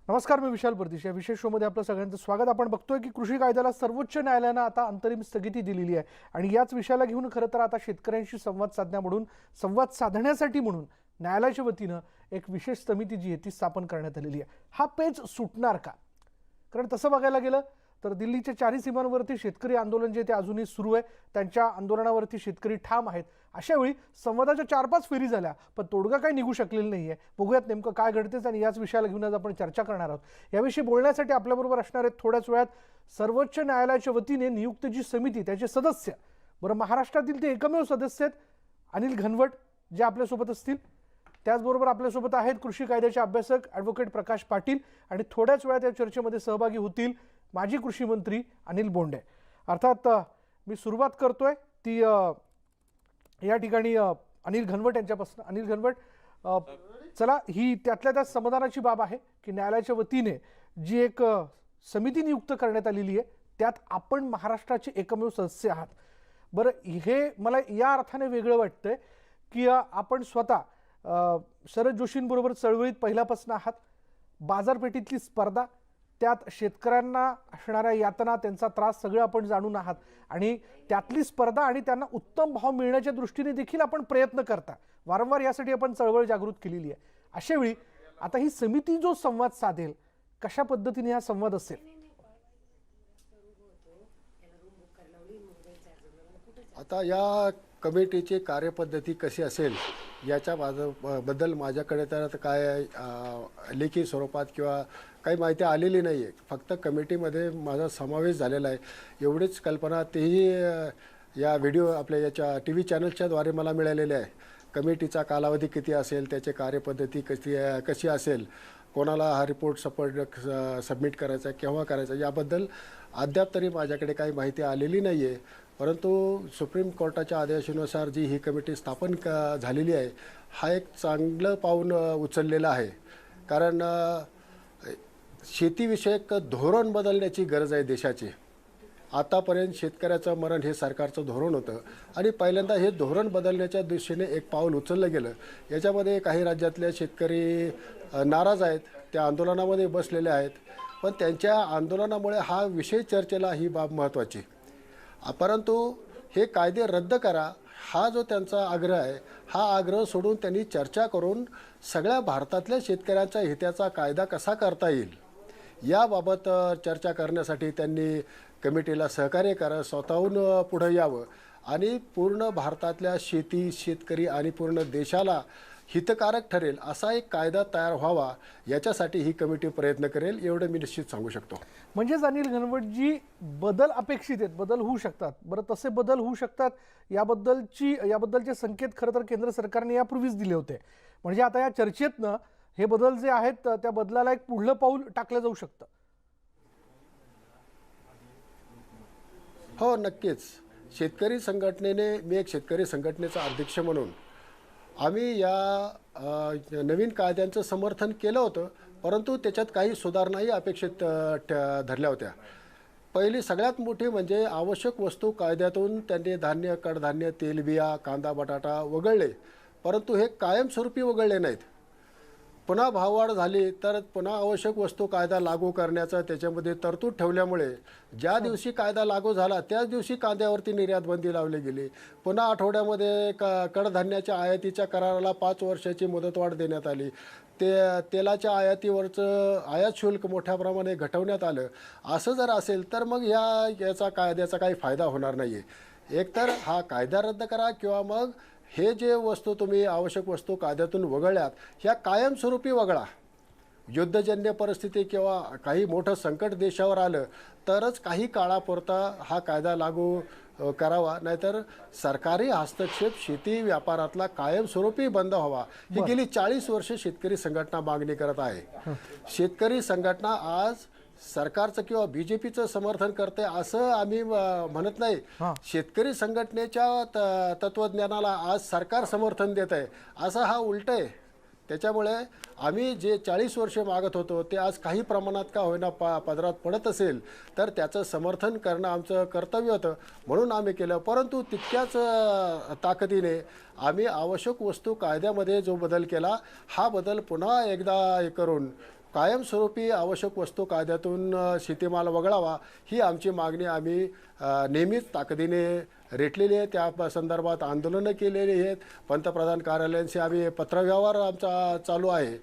नमस्कार, मी विशाल परदेशी. या विशेष शोमध्ये आपलं सगळ्यांचं स्वागत. आपण बघतोय की कृषी कायद्याला सर्वोच्च न्यायालयानं आता अंतरिम स्थगिती दिलेली आहे आणि याच विषयाला घेऊन खरं तर आता शेतकऱ्यांशी संवाद साधण्यासाठी म्हणून न्यायालयाच्या वतीनं एक विशेष समिती जी आहे ती स्थापन करण्यात आलेली आहे. हा पेच सुटणार का? कारण तसं बघायला गेलं तर दिल्लीच्या चारही सीमांवरती शेतकरी आंदोलन जे ते अजूनही सुरू आहे. त्यांच्या आंदोलनावरती शेतकरी ठाम आहेत. अशा वेळी संवादाच्या 4-5 फेरी झाल्या पण तोडगा काही निघू शकलेला नाहीये. बघूयात नेमकं काय घडतेच आणि याच विषयाला घेऊन आज आपण चर्चा करणार आहोत. याविषयी बोलण्यासाठी आपल्याबरोबर असणार आहेत थोड्याच वेळात सर्वोच्च न्यायालयाच्या वतीने नियुक्त जी समिती त्याचे सदस्य, बरं महाराष्ट्रातील ते एकमेव सदस्य आहेत अनिल घनवट जे आपल्यासोबत असतील. त्याचबरोबर आपल्यासोबत आहेत कृषी कायद्याचे अभ्यासक ॲडव्होकेट प्रकाश पाटील आणि थोड्याच वेळात या चर्चेमध्ये सहभागी होतील माजी कृषी मंत्री अनिल बोंडे. अर्थात मी सुरुवात करतोय ती या ठिकाणी अनिल घनवट यांच्यापासून. अनिल घनवट, चला ही त्यातल्या त्यात समाधानाची बाब आहे की न्यायालयाच्या वतीने जी एक समिती नियुक्त करण्यात आलेली आहे त्यात आपण महाराष्ट्राचे एकमेव सदस्य आहात. बरं, हे मला या अर्थाने वेगळं वाटतंय की आपण स्वतः शरद जोशींबरोबर चळवळीत पहिल्यापासून आहात. बाजारपेठेतली स्पर्धा, त्यात शेतकऱ्यांना असणाऱ्या यातना, त्यांचा त्रास सगळं आपण जाणून आहात आणि त्यातली स्पर्धा आणि त्यांना उत्तम भाव मिळण्याच्या दृष्टीने देखील आपण प्रयत्न करता. वारंवार यासाठी आपण चळवळ जागृत केलेली आहे. अशा वेळी आता ही समिती जो संवाद साधेल, कशा पद्धतीने हा संवाद असेल? आता या कमिटीची कार्यपद्धती कशी असेल याच्या बद्दल माझ्याकडे तर काय लेखी स्वरूपात किंवा काही माहिती आलेली नाही आहे. फक्त कमिटीमध्ये माझा समावेश झालेला आहे एवढीच कल्पना, तेही या व्हिडिओ आपल्या याच्या TV चॅनलच्याद्वारे मला मिळालेले आहे. कमिटीचा कालावधी किती असेल, त्याची कार्यपद्धती कशी असेल, कोणाला हा रिपोर्ट सबमिट करायचा, केव्हा करायचा, याबद्दल अद्याप तरी माझ्याकडे काही माहिती आलेली नाही आहे. परंतु सुप्रीम कोर्टाच्या आदेशानुसार जी ही कमिटी स्थापन झालेली आहे हा एक चांगलं पाऊल उचललेलं आहे. कारण शेतीविषयक धोरण बदलण्याची गरज आहे देशाची. आतापर्यंत शेतकऱ्याचं मरण हे सरकारचं धोरण होतं आणि पहिल्यांदा हे धोरण बदलण्याच्या दिशेने एक पाऊल उचललं गेलं. याच्यामध्ये काही राज्यातले शेतकरी नाराज आहेत, त्या आंदोलनामध्ये बसलेले आहेत. पण त्यांच्या आंदोलनामुळे हा विषय चर्चेला ही बाब महत्त्वाची. परंतु हे कायदे रद्द करा हा जो त्यांचा आग्रह आहे, हा आग्रह सोडून त्यांनी चर्चा करून सगळ्या भारतातल्या शेतकऱ्यांच्या हिताचा कायदा कसा करता येईल याबाबत चर्चा करण्यासाठी त्यांनी कमिटीला सहकार्य करा, स्वतःहून पुढे यावं आणि पूर्ण भारतातल्या शेतकरी आणि पूर्ण देशाला हितकारक ठरेल असा एक कायदा तयार व्हावा याच्यासाठी ही कमिटी प्रयत्न करेल, एवढं मी निश्चित सांगू शकतो. म्हणजेच अनिल घनवट, जी बदल अपेक्षित आहेत, बदल होऊ शकतात. बरं, तसे बदल होऊ शकतात याबद्दलचे संकेत खरं तर केंद्र सरकारने यापूर्वीच दिले होते. म्हणजे आता या चर्चेतनं हे बदल जे आहेत त्या बदलाला एक पुढलं पाऊल टाकलं जाऊ शकतं. हो, नक्कीच. शेतकरी संघटनेने, मी एक शेतकरी संघटनेचा अध्यक्ष म्हणून आम्ही या नवीन कायद्यांचं समर्थन केलं होतं. परंतु त्याच्यात काही सुधारणाही अपेक्षित धरल्या होत्या. पहिली सगळ्यात मोठी म्हणजे आवश्यक वस्तू कायद्यातून त्यांनी धान्य, कडधान्य, तेलबिया, कांदा, बटाटा वगळले. परंतु हे कायमस्वरूपी वगळले नाहीत. पुन्हा भाववाढ झाली तर पुन्हा आवश्यक वस्तू कायदा लागू करण्याचा त्याच्यामध्ये तरतूद ठेवल्यामुळे ज्या दिवशी कायदा लागू झाला त्याच दिवशी कांद्यावरती निर्यात बंदी लावली गेली. पुन्हा आठवड्यामध्ये कडधान्याच्या आयातीच्या कराराला 5 वर्षाची मुदतवाढ देण्यात आली. तेलाच्या आयातीवरचं आयात शुल्क मोठ्या प्रमाणे घटवण्यात आलं. असं जर असेल तर मग याचा कायद्याचा काही फायदा होणार नाही आहे. एकतर हा कायदा रद्द करा किंवा मग हे जे वस्तू तुम्ही आवश्यक वस्तू कायद्यातून वगळल्यात ह्या कायमस्वरूपी वगळा. युद्धजन्य परिस्थिती किंवा काही मोठं संकट देशावर आलं तरच काही काळापुरता हा कायदा लागू करावा, नाहीतर सरकारी हस्तक्षेप शेती व्यापारातला कायमस्वरूपी बंद व्हावा. ही गेली 40 वर्ष शेतकरी संघटना मागणी करत आहे. शेतकरी संघटना आज सरकारचं किंवा BJPचं समर्थन करते असं आम्ही म्हणत नाही. शेतकरी संघटनेच्या तत्वज्ञानाला आज सरकार समर्थन देत आहे असं हा उलट आहे. त्याच्यामुळे आम्ही जे 40 वर्ष मागत होतो ते आज काही प्रमाणात का होईना पदरात पडत असेल तर त्याचं समर्थन करणं आमचं कर्तव्य होतं, म्हणून आम्ही केलं. परंतु तितक्याच ताकदीने आम्ही आवश्यक वस्तू कायद्यामध्ये जो बदल केला हा बदल पुन्हा एकदा करून कायमस्वरूपी आवश्यक वस्तू कायद्यातून शेतीमाल वगळावा ही आमची मागणी आम्ही नेहमीच ताकदीने रेटलेली आहे. त्या संदर्भात आंदोलनं केलेली आहेत. पंतप्रधान कार्यालयांशी आम्ही पत्रव्यवहार आमचा चालू आहे.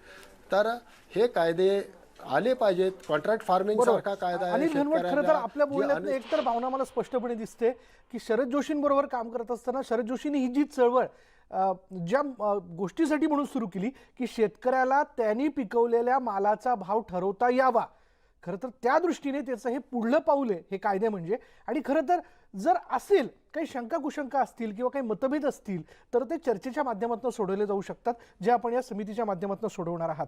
तर हे कायदे आले पाहिजेत. कॉन्ट्रॅक्ट फार्मिंग सारखा कायदा आहे. अनिल घनवट, खरं तर शेतकऱ्यांना आपल्या जी बोलण्यात एकतर भावना मला स्पष्टपणे दिसते की शरद जोशींबरोबर काम करत असताना शरद जोशींनी ही जी चळवळ ज्या गोष्टीसाठी म्हणून सुरू केली की शेतकऱ्याला त्यांनी पिकवलेल्या मालाचा भाव ठरवता यावा, खरं तर त्या दृष्टीने त्याचं हे पुढलं पाऊल आहे हे कायदे म्हणजे. आणि खरं तर जर असेल काही शंका कुशंका असतील किंवा काही मतभेद असतील तर ते चर्चेच्या माध्यमातून सोडवले जाऊ शकतात, जे आपण या समितीच्या माध्यमातून सोडवणार आहात.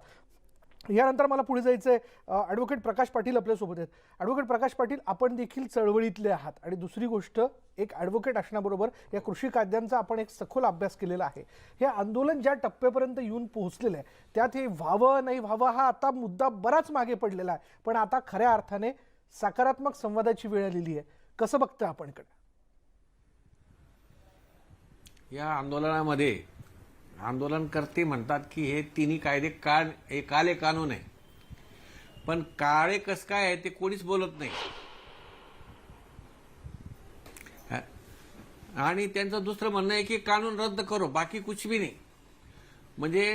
यानंतर मला पुढे जायचं आहे. ॲडव्होकेट प्रकाश पाटील आपल्यासोबत आहेत. ॲडव्होकेट प्रकाश पाटील, आपण देखील चळवळीतले आहात आणि दुसरी गोष्ट, एक ॲडव्होकेट असण्याबरोबर या कृषी कायद्यांचा आपण एक सखोल अभ्यास केलेला आहे. हे आंदोलन ज्या टप्प्यापर्यंत येऊन पोहोचलेलं आहे त्यात हे व्हावं नाही व्हावं हा आता मुद्दा बराच मागे पडलेला आहे, पण आता खऱ्या अर्थाने सकारात्मक संवादाची वेळ आलेली आहे. कसं बघतं आपण इकडे या आंदोलनामध्ये आंदोलनकर्ते म्हणतात की हे तिन्ही कायदे काले कानून आहे, पण काळे कस काय आहे ते कोणीच बोलत नाही. आणि त्यांचं दुसरं म्हणणं आहे की कानून रद्द करो, बाकी कुछ भी नाही. म्हणजे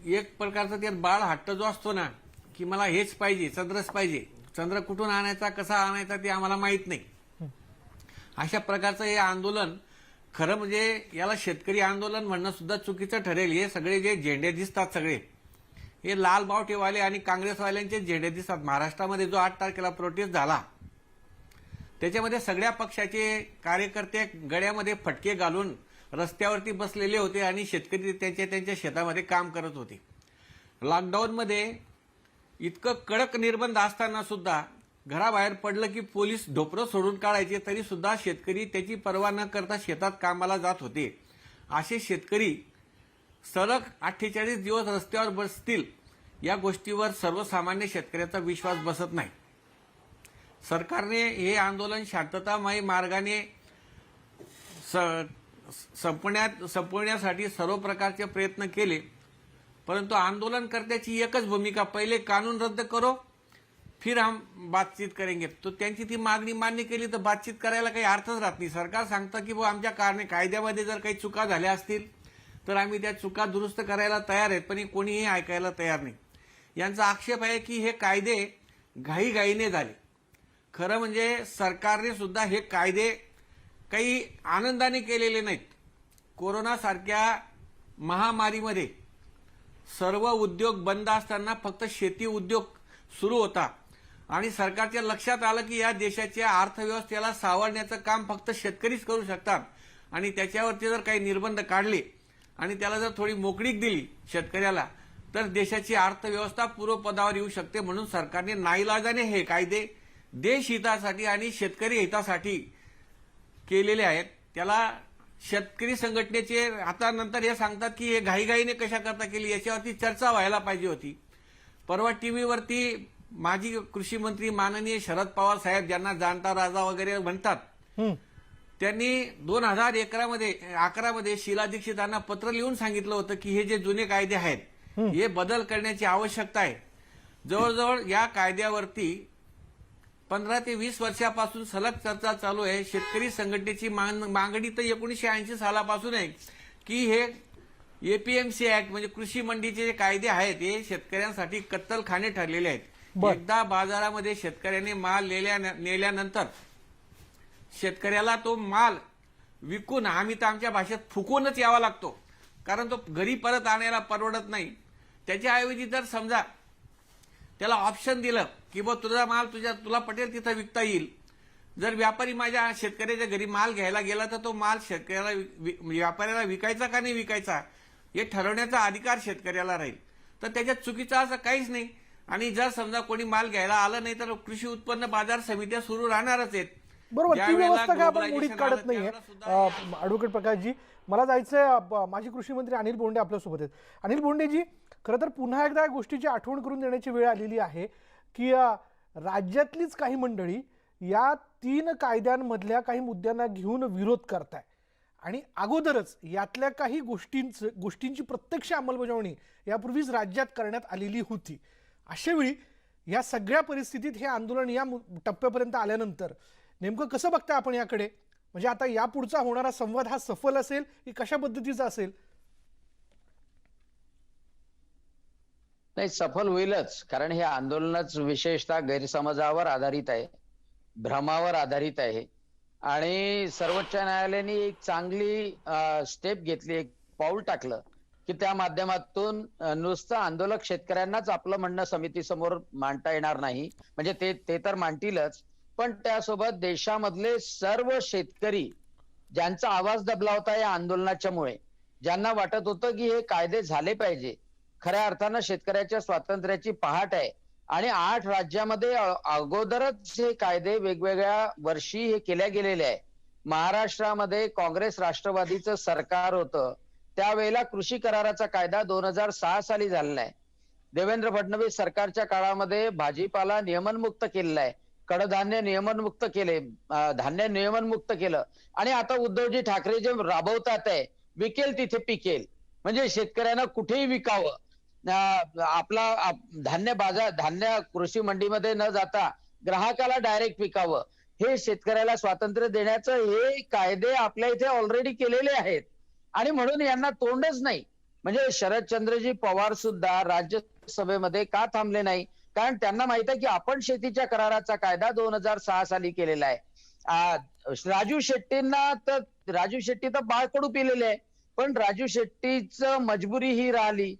एक प्रकारचा त्यात बाळ हट्ट जो असतो ना की मला हेच पाहिजे, चंद्रच पाहिजे, चंद्र कुठून आणायचा कसा आणायचा ते आम्हाला माहित नाही, अशा प्रकारचं हे आंदोलन. खरं म्हणजे याला शेतकरी आंदोलन म्हणणं सुद्धा चुकीचं ठरेल. हे सगळे जे झेंडे दिसतात सगळे हे लाल बावटेवाले आणि काँग्रेसवाल्यांचे झेंडे दिसतात. महाराष्ट्रामध्ये जो 8 तारखेला प्रोटेस्ट झाला त्याच्यामध्ये सगळ्या पक्षाचे कार्यकर्ते गळ्यामध्ये फटके घालून रस्त्यावरती बसलेले होते आणि शेतकरी त्यांच्या शेतामध्ये काम करत होते. लॉकडाऊनमध्ये इतकं कडक निर्बंध असताना सुद्धा घराबाहेर पडलं की पोलीस ढोपरं सोडून काढायचे, तरी सुद्धा शेतकरी त्याची पर्वा न करता शेतात कामाला जात होते. असे शेतकरी सलग 48 दिवस रस्त्यावर बसतील या गोष्टीवर सर्वसामान्य शेतकऱ्याचा विश्वास बसत नाही. सरकारने हे आंदोलन शांततामय मार्गाने संपवण्यासाठी सर्व प्रकारचे प्रयत्न केले, परंतु आंदोलनकर्त्याची एकच भूमिका, पहिले कानून रद्द करो फिर हम बातचीत करेंगे. तो त्यांची ती मागणी मान्य केली तर बातचीत करायला काही अर्थच राहत नाही. सरकार सांगतं की आमच्या कायद्यामध्ये जर काही चुका झाल्या असतील तर आम्ही त्या चुका दुरुस्त करायला तयार आहेत, पण कोणीही ऐकायला तयार नाही. यांचा आक्षेप आहे की हे कायदे घाईघाईने झाले. खरं म्हणजे सरकारने सुद्धा हे कायदे काही आनंदाने केलेले नाहीत. कोरोनासारख्या महामारीमध्ये सर्व उद्योग बंद असताना फक्त शेती उद्योग सुरू होता आणि सरकारच्या लक्षात आलं की या देशाच्या अर्थव्यवस्थेला सावरण्याचं काम फक्त शेतकरीच करू शकतात आणि त्याच्यावरती जर काही निर्बंध काढले आणि त्याला जर थोडी मोकळीक दिली शेतकऱ्याला तर देशाची अर्थव्यवस्था पूर्वपदावर येऊ शकते. म्हणून सरकारने नाईलाजाने हे कायदे देश हितासाठी आणि शेतकरी हितासाठी केलेले आहेत. त्याला शेतकरी संघटनेचे आता नंतर हे सांगतात की हे घाईघाईने कशा करता केली, याच्यावरती चर्चा व्हायला पाहिजे होती. परवा टीव्हीवरती माजी कृषी मंत्री माननीय शरद पवार साहेब, ज्यांना जाणता राजा वगैरे म्हणतात, त्यांनी 2011 मध्ये शीला दीक्षितांना पत्र लिहून सांगितलं होतं की हे जे जुने कायदे आहेत हे बदल करण्याची आवश्यकता आहे. जवळजवळ या कायद्यावरती 15 ते 20 वर्षापासून सलग चर्चा चालू आहे. शेतकरी संघटनेची मागणी तर 1980 सालापासून आहे की हे एपीएमसी ऍक्ट म्हणजे कृषी मंडीचे जे कायदे आहेत हे शेतकऱ्यांसाठी कत्तलखाने ठरलेले आहेत. एकदा बाजारामध्ये शेतकऱ्याने माल नेल्यानंतर शेतकऱ्याला तो माल विकून, आम्ही तर आमच्या भाषेत फुकूनच यावा लागतो, कारण तो घरी परत आणायला परवडत नाही. त्याच्याऐवजी जर समजा त्याला ऑप्शन दिलं की तुझा माल तुला पटेल तिथं विकता येईल, जर व्यापारी माझ्या शेतकऱ्याच्या घरी माल घ्यायला गेला तर तो माल शेतकऱ्याला व्यापाऱ्याला विकायचा का नाही विकायचा हे ठरवण्याचा अधिकार शेतकऱ्याला राहील. तर त्याच्यात चुकीचं असं काहीच नाही. आणि जर समजा कोणी माल घ्यायला आलं नाही तर कृषी उत्पन्न बाजार समित्या सुरू राहणारच आहेत. बरोबर, ती व्यवस्था काय आपण मोडीत काढत नाहीये. ॲडव्होकेट प्रकाशजी, मला जायचंय, माजी कृषी मंत्री अनिल बोंडे आपल्यासोबत आहेत. अनिल बोंडेजी, खरं तर पुन्हा एकदा या गोष्टीची आठवण करून देण्याची वेळ आलेली आहे की राज्यातलीच काही मंडळी या 3 कायद्यांमधल्या काही मुद्द्यांना घेऊन विरोध करताय आणि अगोदरच यातल्या काही गोष्टींची प्रत्यक्ष अंमलबजावणी यापूर्वीच राज्यात करण्यात आलेली होती. अशावेळी या सगळ्या परिस्थितीत हे आंदोलन या टप्प्यापर्यंत आल्यानंतर नेमकं कसं बघताय आपण याकडे? म्हणजे आता यापुढचा होणारा संवाद हा सफल असेल की कशा पद्धतीचा असेल? नाही, सफल होईलच. कारण हे आंदोलनच विशेषतः गैरसमजावर आधारित आहे, भ्रमावर आधारित आहे. आणि सर्वोच्च न्यायालयाने एक चांगली स्टेप घेतली, एक पाऊल टाकलं की त्या माध्यमातून नुसतं आंदोलक शेतकऱ्यांनाच आपलं म्हणणं समितीसमोर मांडता येणार नाही. म्हणजे ते ते तर मांडतीलच, पण त्यासोबत देशामधले सर्व शेतकरी ज्यांचा आवाज दबला होता या आंदोलनाच्या मुळे, ज्यांना वाटत होतं की हे कायदे झाले पाहिजे, खऱ्या अर्थानं शेतकऱ्याच्या स्वातंत्र्याची पहाट आहे आणि 8 राज्यामध्ये अगोदरच हे कायदे वेगवेगळ्या वर्षी हे केल्या गेलेले आहे. महाराष्ट्रामध्ये काँग्रेस राष्ट्रवादीचं सरकार होतं, त्यावेळेला कृषी कराराचा कायदा 2006 साली झालेला आहे. देवेंद्र फडणवीस सरकारच्या काळामध्ये भाजीपाला नियमनमुक्त केलेला आहे, कडधान्य नियमनमुक्त केले, धान्य नियमनमुक्त केलं. आणि आता उद्धवजी ठाकरे जे राबवतात आहे, विकेल तिथे पिकेल, म्हणजे शेतकऱ्यांना कुठेही विकावं, आपला धान्य कृषी मंडीमध्ये न जाता ग्राहकाला डायरेक्ट विकावं, हे शेतकऱ्याला स्वातंत्र्य देण्याचं हे कायदे आपल्या इथे ऑलरेडी केलेले आहेत. आणि म्हणून यांना तोंडच नाही. म्हणजे शरदचंद्रजी पवार सुद्धा राज्यसभेमध्ये का थांबले नाही? कारण त्यांना माहित आहे की आपण शेतीच्या कराराचा कायदा 2006 साली केलेला आहे. राजू शेट्टी तर बाळकडू पिलेले आहे, पण राजू शेट्टीचं मजबुरी ही राहिली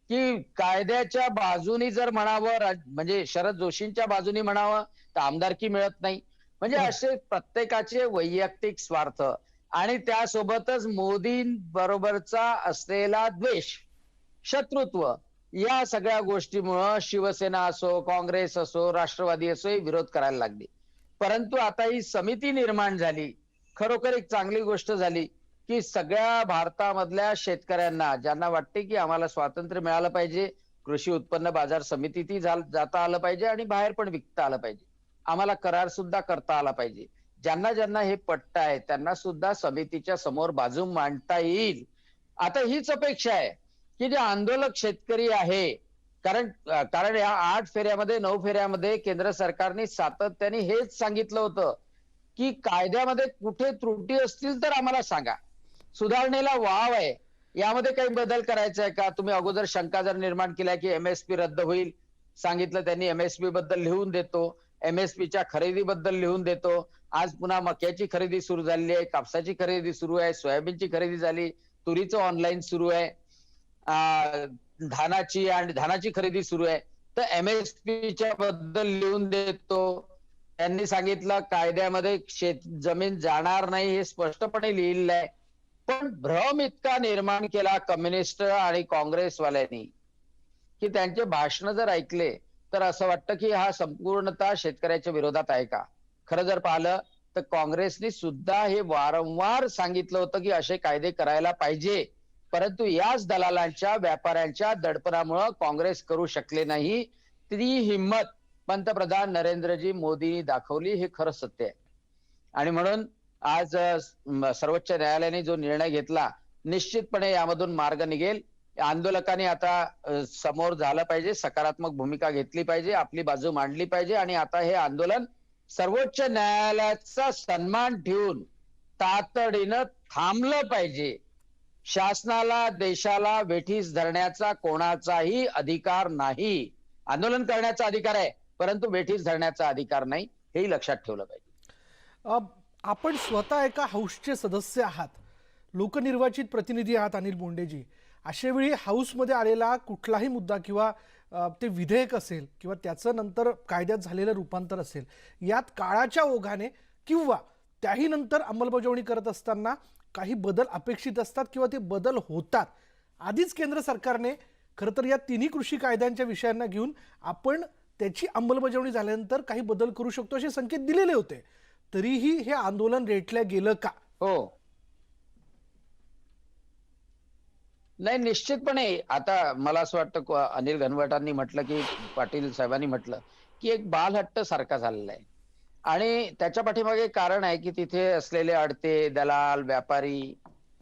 की कायद्याच्या बाजूनी जर म्हणावं, म्हणजे शरद जोशींच्या बाजूनी म्हणावं, तर आमदारकी मिळत नाही. म्हणजे असे प्रत्येकाचे वैयक्तिक स्वार्थ आणि त्यासोबतच मोदींबरोबरचा असलेला द्वेष, शत्रुत्व, या सगळ्या गोष्टीमुळं शिवसेना असो, काँग्रेस असो, राष्ट्रवादी असो, हे विरोध करायला लागले. परंतु आता ही समिती निर्माण झाली, खरोखर एक चांगली गोष्ट झाली की सगळ्या भारतामधल्या शेतकऱ्यांना ज्यांना वाटते की आम्हाला स्वातंत्र्य मिळालं पाहिजे, कृषी उत्पन्न बाजार समितीतही जाता आलं पाहिजे आणि बाहेर पण विकता आलं पाहिजे, आम्हाला करार सुद्धा करता आला पाहिजे, ज्यांना ज्यांना हे पट्ट आहे त्यांना सुद्धा समितीच्या समोर बाजू मांडता येईल. आता हीच अपेक्षा आहे की जे आंदोलक शेतकरी आहे, कारण या 8 फेऱ्यामध्ये 9 फेऱ्यामध्ये केंद्र सरकारने सातत्याने हेच सांगितलं होतं की कायद्यामध्ये कुठे त्रुटी असतील तर आम्हाला सांगा, सुधारणेला वाव आहे, यामध्ये काही बदल करायचा आहे का? तुम्ही अगोदर शंका जर निर्माण केल्या की एमएसपी रद्द होईल, सांगितलं त्यांनी एमएसपी बद्दल लिहून देतो, एमएसपीच्या खरेदीबद्दल लिहून देतो. आज पुन्हा मक्याची खरेदी सुरू झाली आहे, कापसाची खरेदी सुरू आहे, सोयाबीनची खरेदी झाली, तुरीचं ऑनलाईन सुरू आहे, धानाची खरेदी सुरू आहे. तर एमएसपीच्या बद्दल लिहून देतो. त्यांनी सांगितलं कायद्यामध्ये जमीन जाणार नाही, हे स्पष्टपणे लिहिलेलं आहे. पण भ्रम इतका निर्माण केला कम्युनिस्ट आणि काँग्रेसवाल्यांनी की त्यांचे भाषण जर ऐकले तर असं वाटतं की हा संपूर्णतः शेतकऱ्याच्या विरोधात आहे का? खरं जर पाहिलं तर काँग्रेसने सुद्धा हे वारंवार सांगितलं होतं की असे कायदे करायला पाहिजे, परंतु याच दलालांच्या, व्यापाऱ्यांच्या दडपणामुळे काँग्रेस करू शकले नाही. ती हिंमत पंतप्रधान नरेंद्रजी मोदींनी दाखवली, हे खरं सत्य आहे. आणि म्हणून आज सर्वोच्च न्यायालयाने जो निर्णय घेतला, निश्चितपणे यामधून मार्ग निघेल. आंदोलकांनी आता समोर झालं पाहिजे, सकारात्मक भूमिका घेतली पाहिजे, आपली बाजू मांडली पाहिजे आणि आता हे आंदोलन सर्वोच्च न्यायालयाचा सन्मान ठेवून तातडीनं थांबलं पाहिजे. शासनाला, देशाला वेठीस धरण्याचा कोणाचाही अधिकार नाही. आंदोलन करण्याचा अधिकार आहे, परंतु वेठीस धरण्याचा अधिकार नाही, हेही लक्षात ठेवलं पाहिजे. आपण स्वतः एका हाऊसचे सदस्य आहात, लोकनिर्वाचित प्रतिनिधी आहात अनिल बोंडेजी. अशावेळी हाऊसमध्ये आलेला कुठलाही मुद्दा किंवा ते विधेयक असेल किंवा त्याचं नंतर कायद्यात झालेलं रूपांतर असेल, यात काळाच्या ओघाने किंवा त्याही नंतर अंमलबजावणी करत असताना काही बदल अपेक्षित असतात किंवा ते बदल होतात. आधीच केंद्र सरकारने खरं तर या तिन्ही कृषी कायद्यांच्या विषयांना घेऊन आपण त्याची अंमलबजावणी झाल्यानंतर काही बदल करू शकतो असे संकेत दिलेले होते. तरीही हे आंदोलन रेटल्या गेलं का? हो, नाही, निश्चितपणे. आता मला असं वाटतं अनिल घनवटांनी म्हटलं की पाटील साहेबांनी म्हटलं की एक बालहट्ट सारखा झालेला आहे आणि त्याच्या पाठीमागे कारण आहे की तिथे असलेले अडते, दलाल, व्यापारी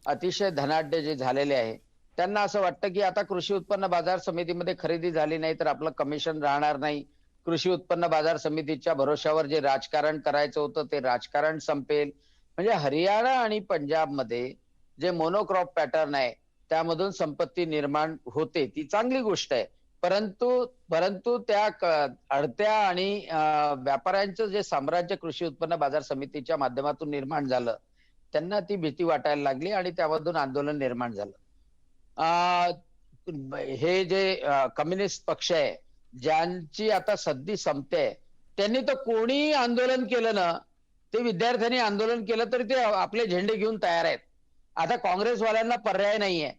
अतिशय धनाढ्य जे झालेले आहे त्यांना असं वाटतं की आता कृषी उत्पन्न बाजार समितीमध्ये खरेदी झाली नाही तर आपलं कमिशन राहणार नाही. कृषी उत्पन्न बाजार समितीच्या भरोश्यावर जे राजकारण करायचं होतं ते राजकारण संपेल. म्हणजे हरियाणा आणि पंजाबमध्ये जे मोनोक्रॉप पॅटर्न आहे त्यामधून संपत्ती निर्माण होते ती चांगली गोष्ट आहे. परंतु परंतु त्या अडत्या आणि व्यापाऱ्यांचं जे साम्राज्य कृषी उत्पन्न बाजार समितीच्या माध्यमातून निर्माण झालं त्यांना ती भीती वाटायला लागली आणि त्यामधून आंदोलन निर्माण झालं. हे जे कम्युनिस्ट पक्ष आहे ज्यांची आता सद्दी संपते त्यांनी तर कोणी आंदोलन केलं ना ते विद्यार्थ्यांनी आंदोलन केलं तरी ते आपले झेंडे घेऊन तयार आहेत. आता काँग्रेसवाल्यांना पर्याय नाहीये.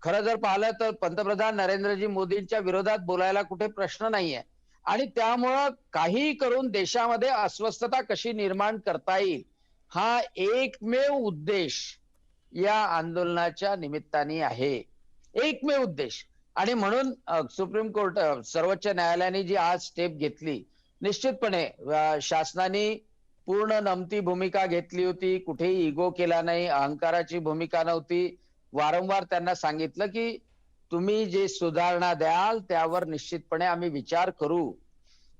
खरं जर पाहिलं तर पंतप्रधान नरेंद्रजी मोदींच्या विरोधात बोलायला कुठे प्रश्न नाहीये आणि त्यामुळं काही करून देशामध्ये अस्वस्थता कशी निर्माण करता येईल हा एकमेव उद्देश या आंदोलनाच्या निमित्ताने आहे. एकमेव उद्देश. आणि म्हणून सुप्रीम कोर्ट सर्वोच्च न्यायालयाने जी आज स्टेप घेतली निश्चितपणे शासनाने पूर्ण नमती भूमिका घेतली होती. कुठेही इगो केला नाही, अहंकाराची भूमिका नव्हती. वारंवार त्यांना सांगितलं की तुम्ही जे सुधारणा द्याल त्यावर निश्चितपणे आम्ही विचार करू.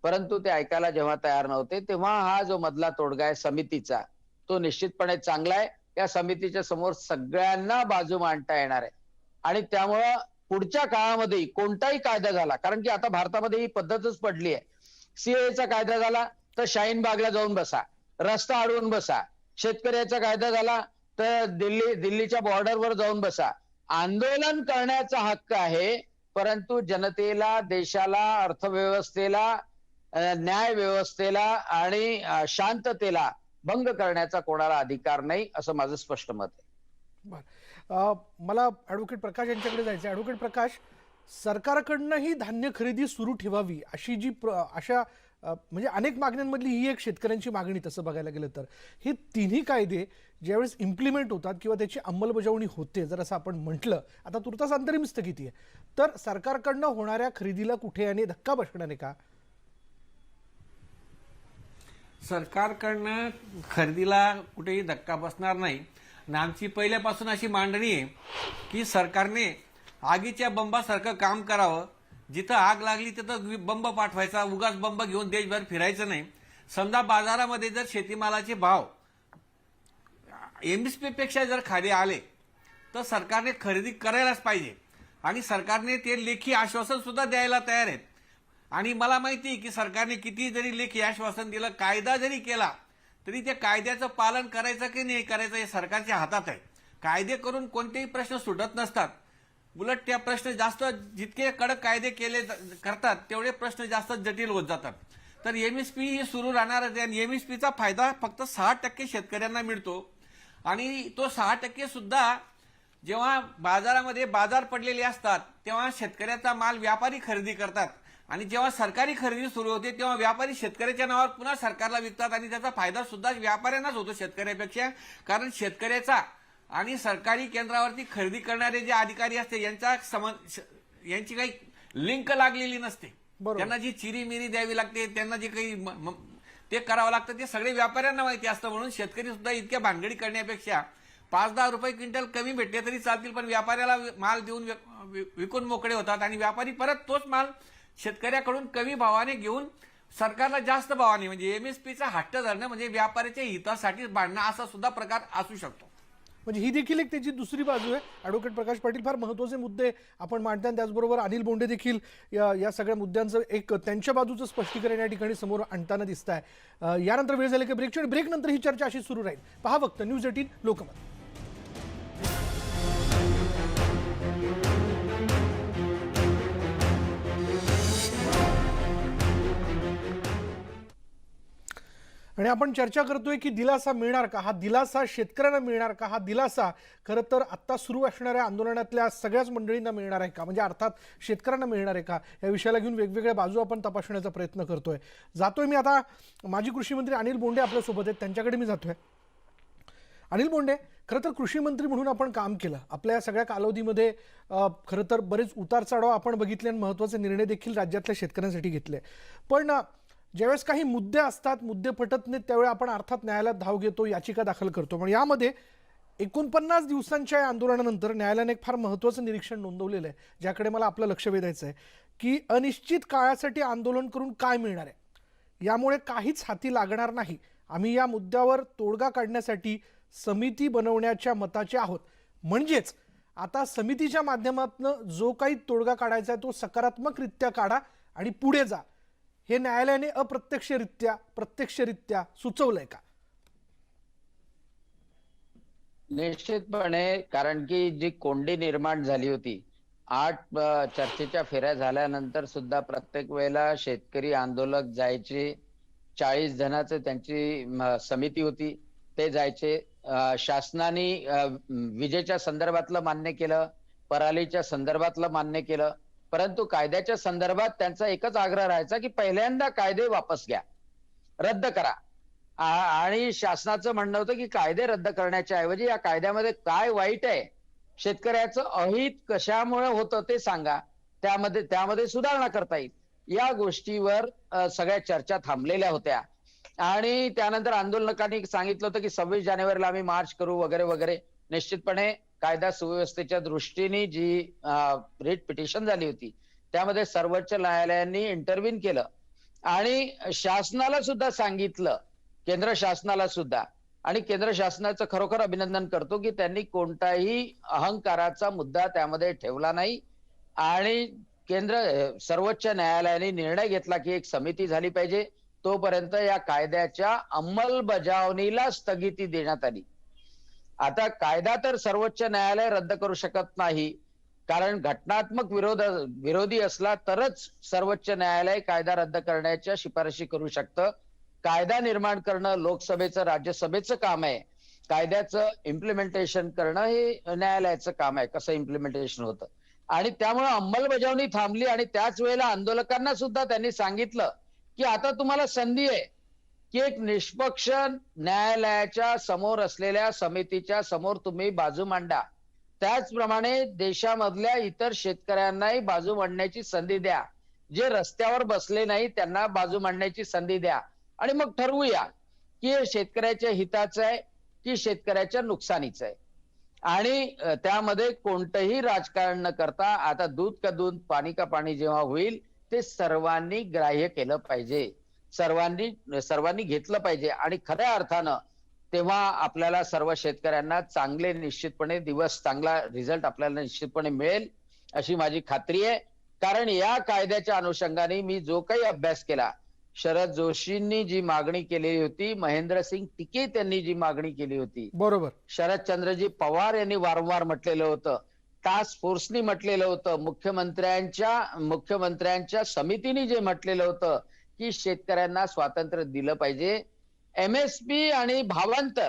परंतु ते ऐकायला जेव्हा तयार नव्हते तेव्हा हा जो मधला तोडगा आहे समितीचा तो निश्चितपणे चांगला आहे. या समितीच्या समोर सगळ्यांना बाजू मांडता येणार आहे आणि त्यामुळं पुढच्या काळामध्ये कोणताही कायदा झाला कारण की आता भारतामध्ये ही पद्धतच पडली आहे. सीएचा कायदा झाला तर शाहीन बागला जाऊन बसा, रस्ता अडवून बसा. शेतकऱ्याचा कायदा झाला तर दिल्लीच्या बॉर्डरवर जाऊन बसा. आंदोलन करण्याचा हक्क आहे परंतु जनतेला, देशाला, अर्थव्यवस्थेला, न्याय व्यवस्थेला आणि शांततेला भंग करण्याचा कोणाला अधिकार नाही असं माझं स्पष्ट मत आहे. मला ॲडव्होकेट प्रकाश यांच्याकडे जायचं. ॲडव्होकेट प्रकाश, सरकारकडनं ही धान्य खरेदी सुरू ठेवावी अशी जी अशा म्हणजे अनेक मागण्यांमधली ही एक शेतकऱ्यांची मागणी तसं बघायला गेलं तर हे तिन्ही कायदे ज्यावेळेस इम्प्लिमेंट होतात किंवा त्याची अंमलबजावणी होते जर असं आपण म्हटलं आता तुर्तास अंतरिम स्थगिती आहे तर सरकारकडनं होणाऱ्या खरेदीला कुठे आणि धक्का बसणार आहे का? सरकारकडनं खरेदीला कुठेही धक्का बसणार नाही. आणि आमची पहिल्यापासून अशी मांडणी आहे की सरकारने आगीच्या बंबासारखं काम करावं. जिथं आग लागली तिथं बंब पाठवायचा, उगाच बंब घेऊन देशभर फिरायचं नाही. समजा बाजारामध्ये जर शेतीमालाचे भाव एमएसपी पेक्षा जर खाली आले तर सरकारने खरेदी करायलाच पाहिजे आणि सरकारने ते लेखी आश्वासन सुद्धा द्यायला तयार आहेत. आणि मला माहिती आहे की सरकारने किती जरी लेखी आश्वासन दिलं, कायदा जरी केला तरी त्या कायद्याचं पालन करायचं की नाही करायचं हे सरकारच्या हातात आहे. कायदे करून कोणतेही प्रश्न सुटत नसतात. उलट त्या प्रश्न जास्त जितके कडक कायदे केले करतात तेवढे प्रश्न जास्त जटिल होत जातात. तर एमएसपी ही सुरू राहणार आहे आणि एमएसपीचा फायदा फक्त 6% शेतकऱ्यांना मिळतो आणि तो 6% सुद्धा जेव्हा बाजारामध्ये बाजार पडलेले असतात तेव्हा शेतकऱ्याचा माल व्यापारी खरेदी करतात आणि जेव्हा सरकारी खरेदी सुरू होते तेव्हा व्यापारी शेतकऱ्याच्या नावावर पुन्हा सरकारला विकतात आणि त्याचा फायदा सुद्धा व्यापाऱ्यांनाच होतो शेतकऱ्यापेक्षा. कारण शेतकऱ्याचा आणि सरकारी केंद्रावरती खरेदी करणारे जे अधिकारी असते यांची काही लिंक लागलेली नसते. त्यांना जी चिरीमिरी द्यावी लागते, त्यांना जे काही ते करावं लागतं ते सगळे व्यापाऱ्यांना माहिती असतं. म्हणून शेतकरी सुद्धा इतक्या भानगडी करण्यापेक्षा 5-10 रुपये क्विंटल कमी भेटले तरी चालतील पण व्यापाऱ्याला माल देऊन विकून मोकळे होतात आणि व्यापारी परत तोच माल शेतकऱ्याकडून कमी भावाने घेऊन सरकारला जास्त भावाने म्हणजे एमएसपीचा हट्ट धरणं म्हणजे व्यापाऱ्याच्या हितासाठी बांधणं असा सुद्धा प्रकार असू शकतो. म्हणजे ही देखील एक त्याची दुसरी बाजू आहे. ॲडव्होकेट प्रकाश पाटील फार महत्त्वाचे मुद्दे आपण मांडतात. त्याचबरोबर अनिल बोंडे देखील या सगळ्या मुद्द्यांचं एक त्यांच्या बाजूचं स्पष्टीकरण या ठिकाणी समोर आणताना दिसत आहे. यानंतर वेळ झाली की ब्रेकची आणि ब्रेकनंतर ही चर्चा अशी सुरू राहील. पहा फक्त न्यूज 18 लोकमत. आणि आपण चर्चा करतोय की दिलासा मिळणार का, हा दिलासा शेतकऱ्यांना मिळणार का, हा दिलासा खरं तर आत्ता सुरू असणाऱ्या आंदोलनातल्या सगळ्याच मंडळींना मिळणार आहे का, म्हणजे अर्थात शेतकऱ्यांना मिळणार आहे का, या विषयाला घेऊन वेगवेगळ्या बाजू आपण तपासण्याचा प्रयत्न करतोय. जातोय मी आता माजी कृषी मंत्री अनिल बोंडे आपल्यासोबत आहेत त्यांच्याकडे मी जातोय. अनिल बोंडे, खरं तर कृषी मंत्री म्हणून आपण काम केलं. आपल्या सगळ्या कालावधीमध्ये खरं तर बरेच उतार चढाव आपण बघितले आणि महत्त्वाचे निर्णय देखील राज्यातल्या शेतकऱ्यांसाठी घेतले. पण ज्यावेळेस काही मुद्दे असतात, मुद्दे पटत नाहीत त्यावेळी आपण अर्थात न्यायालयात धाव घेतो, याचिका दाखल करतो. पण यामध्ये 49 दिवसांच्या या आंदोलनानंतर न्यायालयाने एक फार महत्त्वाचं निरीक्षण नोंदवलेलं आहे, ज्याकडे मला आपलं लक्ष वेधायचं आहे की अनिश्चित काळासाठी आंदोलन करून काय मिळणार आहे, यामुळे काहीच हाती लागणार नाही. आम्ही या मुद्द्यावर तोडगा काढण्यासाठी समिती बनवण्याच्या मताचे आहोत. म्हणजेच आता समितीच्या माध्यमातून जो काही तोडगा काढायचा आहे तो सकारात्मकरित्या काढा आणि पुढे जा, हे न्यायालयाने अप्रत्यक्षरित्या प्रत्यक्षरित्या सुचवलंय का? निश्चितपणे, कारण की जी कोंडी निर्माण झाली होती, 8 चर्चेच्या फेऱ्या झाल्यानंतर सुद्धा प्रत्येक वेळेला शेतकरी आंदोलक जायचे. 40 जणांचं त्यांची समिती होती, ते जायचे. शासनाने विजेच्या संदर्भातलं मान्य केलं, परालीच्या संदर्भातलं मान्य केलं, परंतु कायद्याच्या संदर्भात त्यांचा एकच आग्रह राहायचा की पहिल्यांदा कायदे वापस घ्या, रद्द करा. आणि शासनाचं म्हणणं होतं की कायदे रद्द करण्याच्या ऐवजी या कायद्यामध्ये काय वाईट आहे, शेतकऱ्याचं अहित कशामुळे होतं ते सांगा, त्यामध्ये सुधारणा करता येईल. या गोष्टीवर सगळ्या चर्चा थांबलेल्या होत्या. आणि त्यानंतर आंदोलकांनी सांगितलं होतं की 26 जानेवारीला आम्ही मार्च करू वगैरे वगैरे. निश्चितपणे कायदा सुव्यवस्थेच्या दृष्टीने जी रिट पिटिशन झाली होती त्यामध्ये सर्वोच्च न्यायालयाने इंटरव्हीन केलं आणि शासनाला सुद्धा सांगितलं, केंद्र शासनाला सुद्धा. आणि केंद्र शासनाचं खरोखर अभिनंदन करतो की त्यांनी कोणताही अहंकाराचा मुद्दा त्यामध्ये ठेवला नाही. आणि सर्वोच्च न्यायालयाने निर्णय घेतला की एक समिती झाली पाहिजे, तोपर्यंत या कायद्याच्या अंमलबजावणीला स्थगिती देण्यात आली. आता कायदा तर सर्वोच्च न्यायालय रद्द करू शकत नाही, कारण घटनात्मक विरोधी असला तरच सर्वोच्च न्यायालय कायदा रद्द करण्याच्या शिफारशी करू शकतं. कायदा निर्माण करणं लोकसभेचं, राज्यसभेचं काम आहे. कायद्याचं इम्प्लिमेंटेशन करणं हे न्यायालयाचं काम आहे, कसं इम्प्लिमेंटेशन होतं. आणि त्यामुळे अंमलबजावणी थांबली. आणि त्याच वेळेला आंदोलकांना सुद्धा त्यांनी सांगितलं की आता तुम्हाला संधी आहे की एक निष्पक्ष न्यायालयाच्या समोर असलेल्या समितीच्या समोर तुम्ही बाजू मांडा. त्याचप्रमाणे देशामधल्या इतर शेतकऱ्यांनाही बाजू मांडण्याची संधी द्या. जे रस्त्यावर बसले नाही त्यांना बाजू मांडण्याची संधी द्या. आणि मग ठरवूया की हे शेतकऱ्याच्या हिताचं आहे की शेतकऱ्याच्या नुकसानीचं आहे. आणि त्यामध्ये कोणतंही राजकारण न करता आता दूध का दूध पाणी का पाणी जेव्हा होईल ते सर्वांनी ग्राह्य केलं पाहिजे, सर्वांनी घेतलं पाहिजे. आणि खऱ्या अर्थानं तेव्हा आपल्याला सर्व शेतकऱ्यांना चांगले निश्चितपणे दिवस, चांगला रिझल्ट आपल्याला निश्चितपणे मिळेल अशी माझी खात्री आहे. कारण या कायद्याच्या अनुषंगाने मी जो काही अभ्यास केला, शरद जोशींनी जी मागणी केलेली होती, महेंद्रसिंग टिकेत यांनी जी मागणी केली होती, बरोबर, शरदचंद्रजी पवार यांनी वारंवार म्हटलेलं होतं, टास्क फोर्सनी म्हटलेलं होतं, मुख्यमंत्र्यांच्या समितीने जे म्हटलेलं होतं की शेतकऱ्यांना स्वातंत्र्य दिलं पाहिजे. MSP आणि भावांतर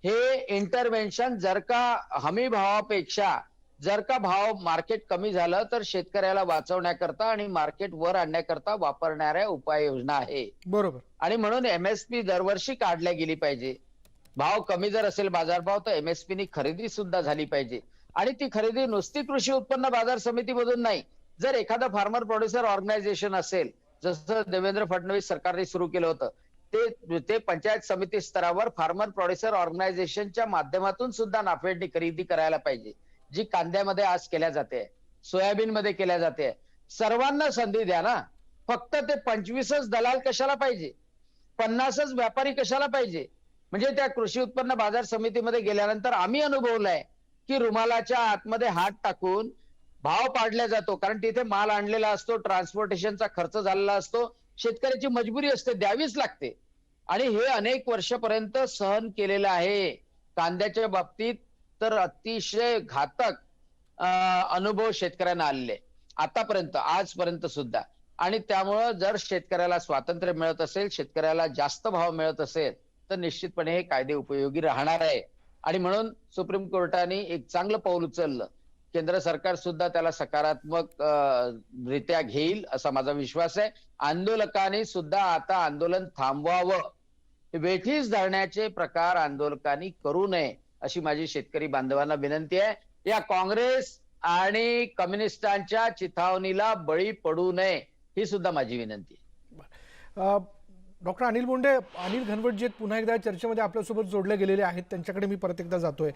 हे इंटरव्हेन्शन जर का हमी भावापेक्षा जर का भाव मार्केट कमी झालं तर शेतकऱ्याला वाचवण्याकरता आणि मार्केट वर आणण्याकरता वापरणाऱ्या उपाययोजना आहे. बरोबर. आणि म्हणून MSP दरवर्षी काढल्या गेली पाहिजे. भाव कमी जर असेल बाजारभाव तर MSP नी खरेदी सुद्धा झाली पाहिजे. आणि ती खरेदी नुसती कृषी उत्पन्न बाजार समितीमधून नाही, जर एखादं फार्मर प्रोड्युसर ऑर्गनायझेशन असेल, जसं देवेंद्र फडणवीस सरकारने सुरू केलं होतं, ते पंचायत समिती स्तरावर फार्मर प्रोड्युसर ऑर्गनायझेशनच्या माध्यमातून सुद्धा नाफेडनी खरेदी करायला पाहिजे, जी कांद्यामध्ये आज केल्या जाते, सोयाबीन मध्ये केल्या जाते. सर्वांना संधी द्या ना. फक्त ते 25च दलाल कशाला पाहिजे, 50च व्यापारी कशाला पाहिजे. म्हणजे त्या कृषी उत्पन्न बाजार समितीमध्ये गेल्यानंतर आम्ही अनुभवलंय की रुमालाच्या आतमध्ये हात टाकून भाव पाडला जातो, कारण तिथे माल आणलेला असतो, ट्रान्सपोर्टेशनचा खर्च झालेला असतो, शेतकऱ्याची मजबुरी असते, द्यावीच लागते. आणि हे अनेक वर्षापर्यंत सहन केलेलं आहे. कांद्याच्या बाबतीत तर अतिशय घातक अनुभव शेतकऱ्यांना आलेले आतापर्यंत, आजपर्यंत सुद्धा. आणि त्यामुळं जर शेतकऱ्याला स्वातंत्र्य मिळत असेल, शेतकऱ्याला जास्त भाव मिळत असेल तर निश्चितपणे हे कायदे उपयोगी राहणार आहे. आणि म्हणून सुप्रीम कोर्टाने एक चांगलं पाऊल उचललं. केंद्र सरकार सुद्धा त्याला सकारात्मक रित्या घेईल असा माझा विश्वास आहे. आंदोलकांनी सुद्धा आता आंदोलन थांबवावं. वेठीस धरण्याचे प्रकार आंदोलकांनी करू नये अशी माझी शेतकरी बांधवांना विनंती आहे. या काँग्रेस आणि कम्युनिस्टांच्या चिथावणीला बळी पडू नये ही सुद्धा माझी विनंती आहे. डॉक्टर अनिल बोंडे, अनिल घनवटजी आहेत पुन्हा एकदा चर्चेमध्ये आपल्यासोबत जोडले गेलेले आहेत, त्यांच्याकडे मी परत एकदा जातोय.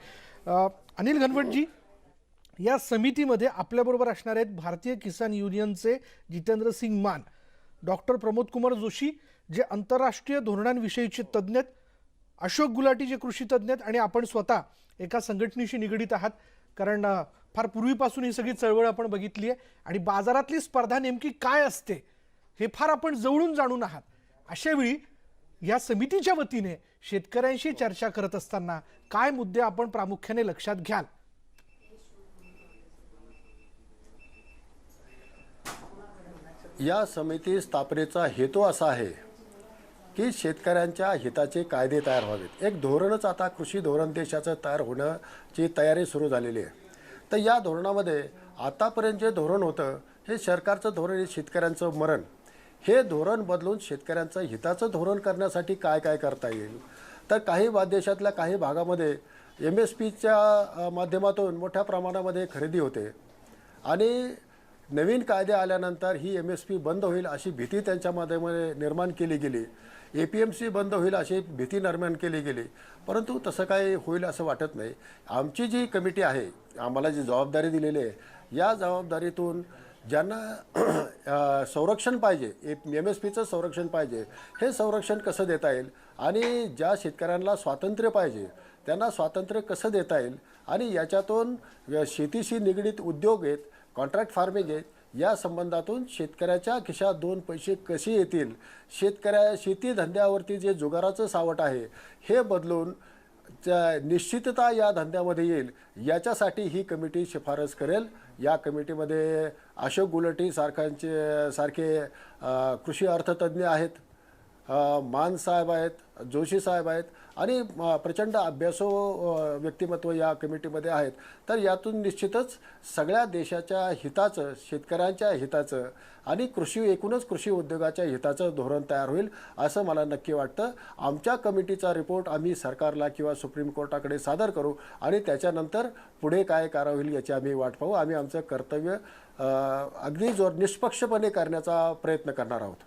अनिल घनवटजी, या समितीमध्ये आपल्याबरोबर असणार आहेत भारतीय किसान युनियनचे जितेंद्र सिंग मान, डॉक्टर प्रमोद कुमार जोशी जे आंतरराष्ट्रीय धोरणांविषयीचे तज्ज्ञ आहेत, अशोक गुलाटी जे कृषी तज्ज्ञ आहेत, आणि आपण स्वतः एका संघटनेशी निगडीत आहात. कारण फार पूर्वीपासून ही सगळी चळवळ आपण बघितली आहे आणि बाजारातली स्पर्धा नेमकी काय असते हे फार आपण जवळून जाणून आहात. अशावेळी या समितीच्या वतीने शेतकऱ्यांशी चर्चा करत असताना काय मुद्दे आपण प्रामुख्याने लक्षात घ्याल? या समिती स्थापनेचा हेतू असा आहे की शेतकऱ्यांच्या हिताचे कायदे तयार व्हावेत. एक धोरणच आता कृषी धोरण देशाचं तयार होण्याची तयारी सुरू झालेली आहे. तर या धोरणामध्ये आतापर्यंत जे धोरण होतं हे सरकारचं धोरण आहे शेतकऱ्यांचं मरण. हे धोरण बदलून शेतकऱ्यांचं हिताचं धोरण करण्यासाठी काय काय करता येईल. तर काही देशातल्या काही भागामध्ये MSPच्या माध्यमातून मोठ्या प्रमाणामध्ये खरेदी होते आणि नवीन कायदे आल्यानंतर ही MSP बंद होईल अशी भीती त्यांच्यामध्ये निर्माण केली गेली. APMC बंद होईल अशी भीती निर्माण केली गेली. परंतु तसं काही होईल असं वाटत नाही. आमची जी कमिटी आहे, आम्हाला जी जबाबदारी दिलेली आहे, या जबाबदारीतून ज्यांना संरक्षण पाहिजे, MSPचं संरक्षण पाहिजे, हे संरक्षण कसं देता येईल आणि ज्या शेतकऱ्यांना स्वातंत्र्य पाहिजे त्यांना स्वातंत्र्य कसं देता येईल आणि याच्यातून शेतीशी निगडीत उद्योग आहेत, कॉन्ट्रॅक्ट फार्मिंग आहेत, या संबंधातून शेतकऱ्याच्या खिशात 2 पैसे कसे येतील, शेती धंद्यावरती जे जुगाराचं सावट आहे हे बदलून निश्चितता या धंद्यामध्ये येईल, याच्यासाठी ही कमिटी शिफारस करेल. या कमिटीमध्ये अशोक गुलाटी सारखे कृषी अर्थतज्ज्ञ आहेत, मान साहेब आहेत, जोशी साहेब आहेत आणि प्रचंड अभ्यासू व्यक्तिमत्व या कमिटीमध्ये आहेत. तर यातून निश्चितच सगळ्या देशाच्या हिताचं, शेतकऱ्यांच्या हिताचं आणि एकूणच कृषी उद्योगाच्या हिताचं धोरण तयार होईल असं मला नक्की वाटतं. आमच्या कमिटीचा रिपोर्ट आम्ही सरकारला किंवा सुप्रीम कोर्टाकडे सादर करू आणि त्याच्यानंतर पुढे काय कारवाई होईल याची आम्ही वाट पाहू. आम्ही आमचं कर्तव्य अगदी निष्पक्षपणे करण्याचा प्रयत्न करणार आहोत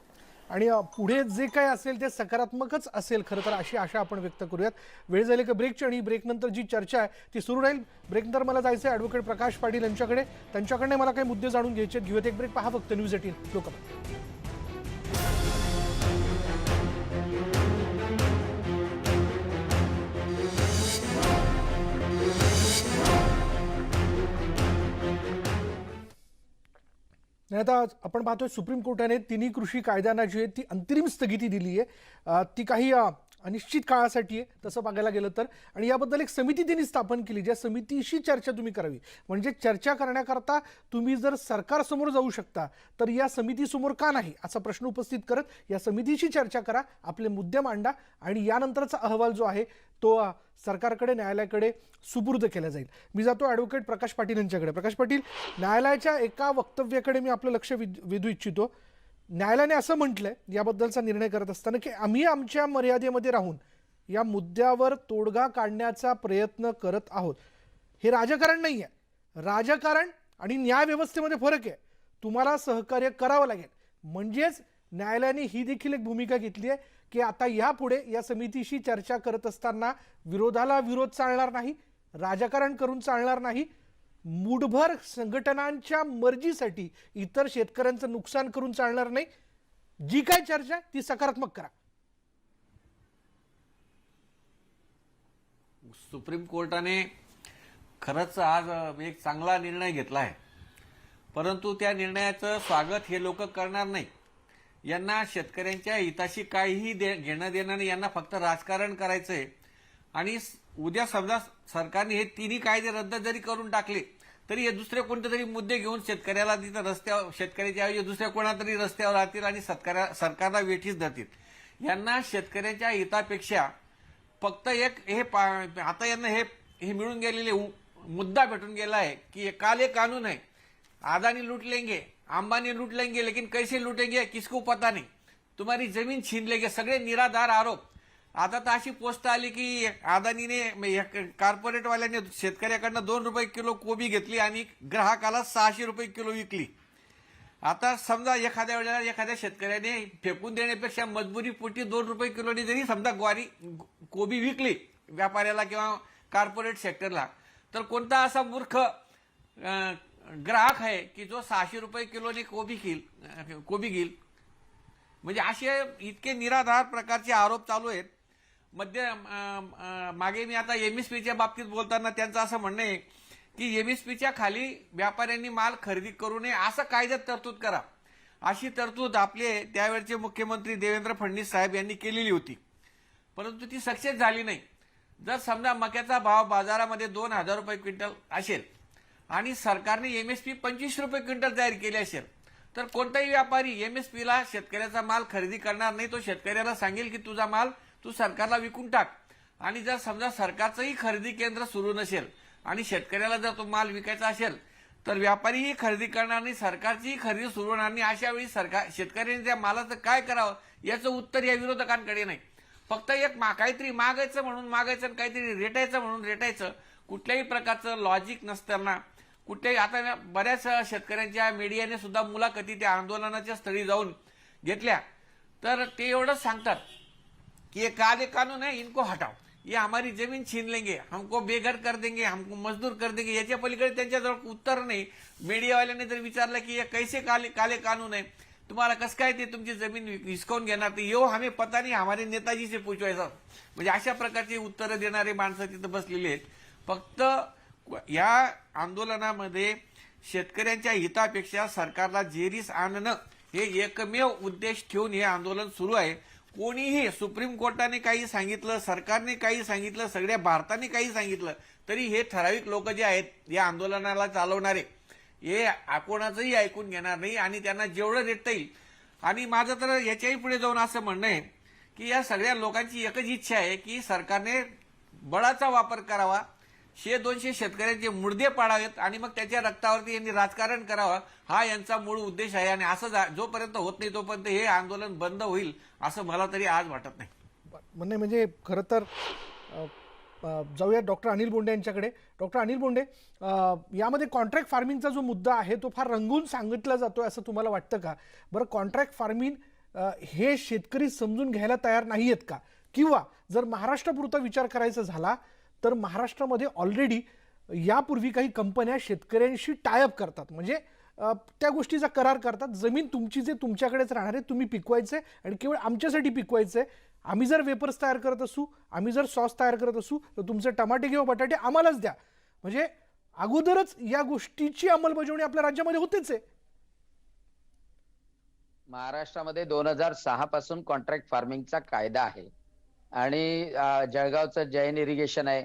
आणि पुढे जे काय असेल ते सकारात्मकच असेल खरं तर, अशी आशा आपण व्यक्त करूयात. वेळ झाली का ब्रेकची, आणि ब्रेकनंतर जी चर्चा आहे ती सुरू राहील. ब्रेकनंतर मला जायचं आहे ॲडव्होकेट प्रकाश पाटील यांच्याकडे, त्यांच्याकडे मला काही मुद्दे जाणून घ्यायचे. घेऊयात एक ब्रेक. पहा फक्त न्यूज 18 लोकमत. नाही, आता आपण पाहतोय सुप्रीम कोर्टाने तिन्ही कृषी कायद्यांना जी आहे ती अंतरिम स्थगिती दिली आहे. ती काही अनिश्चित काळासाठी आहे तसं बघायला गेलं तर. आणि याबद्दल एक समिती त्यांनी स्थापन केली, ज्या समितीशी चर्चा तुम्ही करावी. म्हणजे चर्चा करण्याकरता तुम्ही जर सरकारसमोर जाऊ शकता तर या समितीसमोर का नाही असा प्रश्न उपस्थित करत या समितीशी चर्चा करा, आपले मुद्दे मांडा आणि यानंतरचा अहवाल जो आहे तो सरकारकडे, न्यायालयाकडे सुपूर्द केला जाईल. मी जातो ॲडव्होकेट प्रकाश पाटील यांच्याकडे. प्रकाश पाटील, न्यायालयाच्या एका वक्तव्याकडे मी आपलं लक्ष वेधू इच्छितो. न्यायालयाने असं म्हटलंय याबद्दलचा निर्णय करत असताना की आम्ही आमच्या मर्यादेमध्ये राहून या मुद्द्यावर तोडगा काढण्याचा प्रयत्न करत आहोत. हे राजकारण नाही आहे. राजकारण आणि न्यायव्यवस्थेमध्ये फरक आहे. तुम्हाला सहकार्य करावं लागेल. म्हणजेच न्यायालयाने ही देखील एक भूमिका घेतली आहे की आता यापुढे या समितीशी चर्चा करत असताना विरोधाला विरोध चालणार नाही, राजकारण करून चालणार नाही, मूठभर संघटनांच्या मर्जीसाठी इतर शेतकऱ्यांचं नुकसान करून चालणार नाही. जी काय चर्चा ती सकारात्मक करा. सुप्रीम कोर्टाने खरंच आज एक चांगला निर्णय घेतला आहे, परंतु त्या निर्णयाचं स्वागत हे लोक करणार नाही. यांना शेतकऱ्यांच्या हिताशी काहीही घेणं देणं नाही. यांना फक्त राजकारण करायचंय. आणि उद्या समजा सरकारने हे तिन्ही कायदे रद्द जरी करून टाकले तरी हे दुसरे कोणते तरी मुद्दे घेऊन शेतकऱ्याला तिथं रस्त्यावर, शेतकऱ्याच्या ऐवजी दुसऱ्या कोणातरी रस्त्यावर राहतील आणि सरकारला वेठीच धरतील. यांना शेतकऱ्यांच्या हितापेक्षा फक्त एक हे आता यांना हे मिळून गेलेले मुद्दा भेटून गेला आहे की काल एक कानून है, अदानी लूट लेंगे, अंबानी लूट लेंगे, लेकिन कैसे लूटेंगे किसको पता नहीं, तुम्हारी जमीन छीन लेंगे. सगळे निराधार आरोप. आता तर अशी पोस्ट आली की अदानीने, कॉर्पोरेटवाल्याने शेतकऱ्याकडनं 2 रुपये किलो कोबी घेतली आणि ग्राहकाला 600 रुपये किलो विकली. आता समजा एखाद्या वेळेला एखाद्या शेतकऱ्याने फेकून देण्यापेक्षा मजबुरीपोटी 2 रुपये किलोनी जरी समजा कोबी विकली व्यापाऱ्याला किंवा कॉर्पोरेट सेक्टरला, तर कोणता असा मूर्ख ग्राहक आहे की जो 600 रुपये किलोने कोबी घेईल? म्हणजे असे इतके निराधार प्रकारचे आरोप चालू आहेत. मागे मी आता MSPच्या बाबतीत बोलताना त्यांचं असं म्हणणं आहे की MSPच्या खाली व्यापाऱ्यांनी माल खरेदी करू नये असं कायद्यात तरतूद करा. अशी तरतूद आपले त्यावेळचे मुख्यमंत्री देवेंद्र फडणवीस साहेब यांनी केलेली होती, परंतु ती सक्सेस झाली नाही. जर समजा मक्याचा भाव बाजारामध्ये 2000 रुपये क्विंटल असेल आणि सरकारने MSP 25 रुपये क्विंटल जाहीर केले असेल, तर कोणताही व्यापारी MSPला शेतकऱ्याचा माल खरेदी करणार नाही. तो शेतकऱ्याला सांगेल की तुझा माल तू सरकारला विकून टाक. आणि जर समजा सरकारचंही खरेदी केंद्र सुरू नसेल आणि शेतकऱ्याला जर तो माल विकायचा असेल, तर व्यापारीही खरेदी करणार नाही, सरकारचीही खरेदी सुरू होणार नाही. अशा वेळी शेतकऱ्यांनी त्या मालाचं काय करावं याचं उत्तर या विरोधकांकडे नाही. फक्त काहीतरी मागायचं म्हणून मागायचं आणि काहीतरी रेटायचं म्हणून रेटायचं. कुठल्याही प्रकारचं लॉजिक नसताना कुठल्याही, आता बऱ्याच शेतकऱ्यांच्या मीडियाने सुद्धा मुलाखती त्या आंदोलनाच्या स्थळी जाऊन घेतल्या, तर ते एवढंच सांगतात कि ये काले कानून है, इनको हटाओ, ये हमारी जमीन छीन लेंगे, हमको बेघर कर देंगे, हमको मजदूर कर देंगे. याच्या पलीकडे त्यांच्याजवळ उत्तर नाही. मीडियावाल्याने जर विचारलं की ये कैसे काले कानून है, तुम्हाला कसं काय ते तुमची जमीन हिसकावून घेणार, ते यो हमें पता नाही, हमारे नेताजी से पूछवायचं. म्हणजे अशा प्रकारची उत्तरं देणारे माणसं तिथं बसलेली आहेत. फक्त या आंदोलनामध्ये शेतकऱ्यांच्या हितापेक्षा सरकारला जेरीस आणणं हे एकमेव उद्देश ठेवून हे आंदोलन सुरू आहे. कोणीही सुप्रीम कोर्टाने काही सांगितलं, सरकारने काही सांगितलं, सगळ्या भारताने काही सांगितलं, तरी हे ठराविक लोक जे आहेत या आंदोलनाला चालवणारे, हे कोणाचंही ऐकून घेणार नाही आणि त्यांना जेवढं देता येईल. आणि माझं तर याच्याही पुढे जाऊन असं म्हणणं आहे की या सगळ्या लोकांची एकच इच्छा आहे की सरकारने बळाचा वापर करावा, 100-200 शेतकऱ्यांचे मुर्दे पाडावेत आणि मग त्याच्या रक्तावरती यांनी राजकारण करावं, हा यांचा मूळ उद्देश आहे. आणि असं जोपर्यंत होत नाही तोपर्यंत हे आंदोलन बंद होईल असं मला तरी आज वाटत नाही. म्हणजे खरं तर जाऊया डॉक्टर अनिल बोंडे यांच्याकडे. डॉक्टर अनिल बोंडे, यामध्ये कॉन्ट्रॅक्ट फार्मिंगचा जो मुद्दा आहे तो फार रंगून सांगितला जातोय असं तुम्हाला वाटतं का? बरं, कॉन्ट्रॅक्ट फार्मिंग हे शेतकरी समजून घ्यायला तयार नाही आहेत का? किंवा जर महाराष्ट्रापुरता विचार करायचा झाला तर महाराष्ट्रामध्ये ऑलरेडी यापूर्वी काही कंपन्या शेतकऱ्यांशी टायअप करतात, म्हणजे त्या गोष्टीचा करार करतात, जमीन तुमची जे तुमच्याकडेच राहणार आहे, तुम्ही पिकवायचे आणि केवळ आमच्यासाठी पिकवायचे. आम्ही जर वेपर्स तयार करत असू, आम्ही जर सॉस तयार करत असू, तर तुमचे टमाटे किंवा बटाटे आम्हालाच द्या. म्हणजे अगोदरच या गोष्टीची अंमलबजावणी आपल्या राज्यामध्ये होतेच आहे. महाराष्ट्रामध्ये 2006 पासून कॉन्ट्रॅक्ट फार्मिंगचा कायदा आहे आणि जळगावचं जैन इरिगेशन आहे,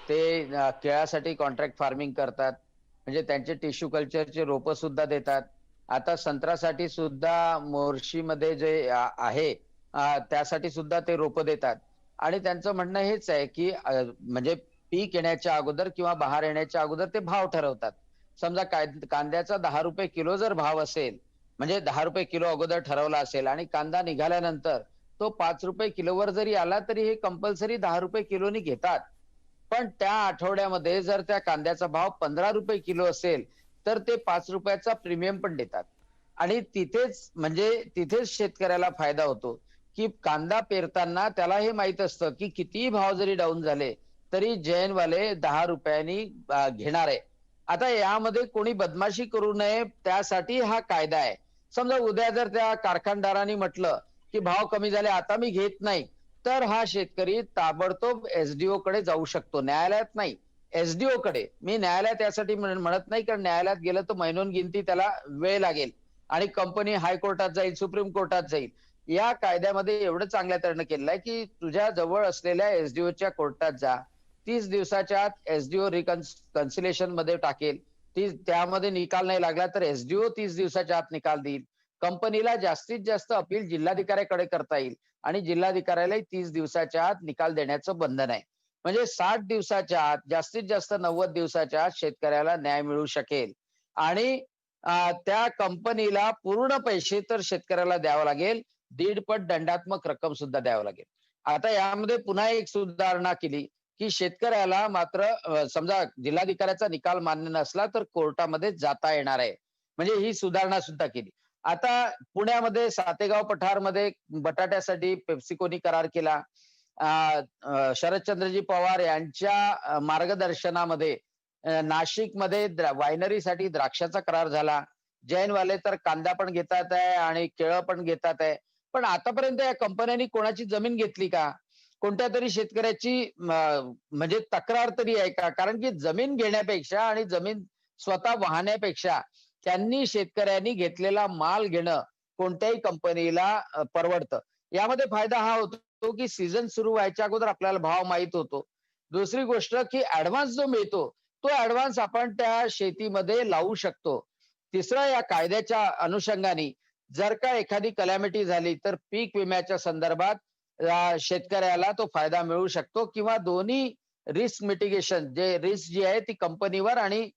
ते केळासाठी कॉन्ट्रॅक्ट फार्मिंग करतात, म्हणजे त्यांचे टिश्यू कल्चरचे रोपं सुद्धा देतात. आता संत्र्यासाठी सुद्धा मोर्शीमध्ये जे आहे त्यासाठी सुद्धा ते रोपं देतात. आणि त्यांचं म्हणणं हेच आहे की म्हणजे पीक येण्याच्या अगोदर किंवा बहार येण्याच्या अगोदर ते भाव ठरवतात. समजा कांद्याचा 10 रुपये किलो जर भाव असेल, म्हणजे 10 रुपये किलो अगोदर ठरवला असेल आणि कांदा निघाल्यानंतर तो 5 रुपये किलोवर जरी आला तरी हे कंपल्सरी 10 रुपये किलोनी घेतात. पण त्या आठवड्यामध्ये जर त्या कांद्याचा भाव 15 रुपये किलो असेल तर ते 5 रुपयाचा प्रीमियम पण देतात. आणि तिथेच शेतकऱ्याला फायदा होतो की कांदा पेरताना त्याला हे माहित असतं की कितीही भाव जरी डाऊन झाले तरी जैनवाले 10 रुपयांनी घेणार आहे. आता यामध्ये कोणी बदमाशी करू नये त्यासाठी हा कायदा आहे. समजा उद्या जर त्या कारखानदारांनी म्हटलं की भाव कमी झाले आता मी घेत नाही, तर हा शेतकरी ताबडतोब SDO कडे जाऊ शकतो, न्यायालयात नाही, SDO कडे. मी न्यायालयात यासाठी म्हणत नाही कारण न्यायालयात गेलं तर मैनोन गिनती त्याला वेळ लागेल आणि कंपनी हायकोर्टात जाईल, सुप्रीम कोर्टात जाईल. या कायद्यामध्ये एवढं चांगल्या तऱ्हेने केलेलं आहे की तुझ्या जवळ असलेल्या SDOच्या कोर्टात जा, 30 दिवसाच्या आत SDO रिकन्सिलेशन मध्ये टाकेल, त्यामध्ये निकाल नाही लागला तर SDO 30 दिवसाच्या आत निकाल देईल. कंपनीला जास्तीत जास्त अपील जिल्हाधिकाऱ्याकडे करता येईल आणि जिल्हाधिकाऱ्यालाही 30 दिवसाच्या आत निकाल देण्याचं बंधन आहे. म्हणजे 60 दिवसाच्या आत, जास्तीत जास्त 90 दिवसाच्या आत शेतकऱ्याला न्याय मिळू शकेल. आणि त्या कंपनीला पूर्ण पैसे तर शेतकऱ्याला द्यावं लागेल, 1.5 पट दंडात्मक रक्कम सुद्धा द्यावं लागेल. आता यामध्ये पुन्हा एक सुधारणा केली की शेतकऱ्याला मात्र समजा जिल्हाधिकाऱ्याचा निकाल मान्य नसला तर कोर्टामध्ये जाता येणार आहे. म्हणजे ही सुधारणा सुद्धा केली. आता पुण्यामध्ये सातेगाव पठारमध्ये बटाट्यासाठी पेप्सिकोनी करार केला. शरदचंद्रजी पवार यांच्या मार्गदर्शनामध्ये नाशिकमध्ये वायनरीसाठी द्राक्षाचा करार झाला. जैनवाले तर कांदा पण घेतात आहे आणि केळं पण घेतात आहे. पण आतापर्यंत या कंपन्यांनी कोणाची जमीन घेतली का? कोणत्या तरी शेतकऱ्याची म्हणजे तक्रार तरी आहे का? कारण की जमीन घेण्यापेक्षा आणि जमीन स्वतः वाहण्यापेक्षा त्यांनी शेतकऱ्यांनी घेतलेला माल घेणं कोणत्याही कंपनीला परवडतं. यामध्ये फायदा हा होतो की सीझन सुरू व्हायच्या अगोदर आपल्याला भाव माहित होतो. दुसरी गोष्ट की ऍडव्हान्स जो मिळतो तो ऍडव्हान्स आपण त्या शेतीमध्ये लावू शकतो. तिसरं, या कायद्याच्या अनुषंगाने जर का एखादी कलॅमिटी झाली तर पीक विम्याच्या संदर्भात शेतकऱ्याला तो फायदा मिळू शकतो किंवा दोन्ही रिस्क मिटिगेशन, जे रिस्क जी आहे ती कंपनीवर आणि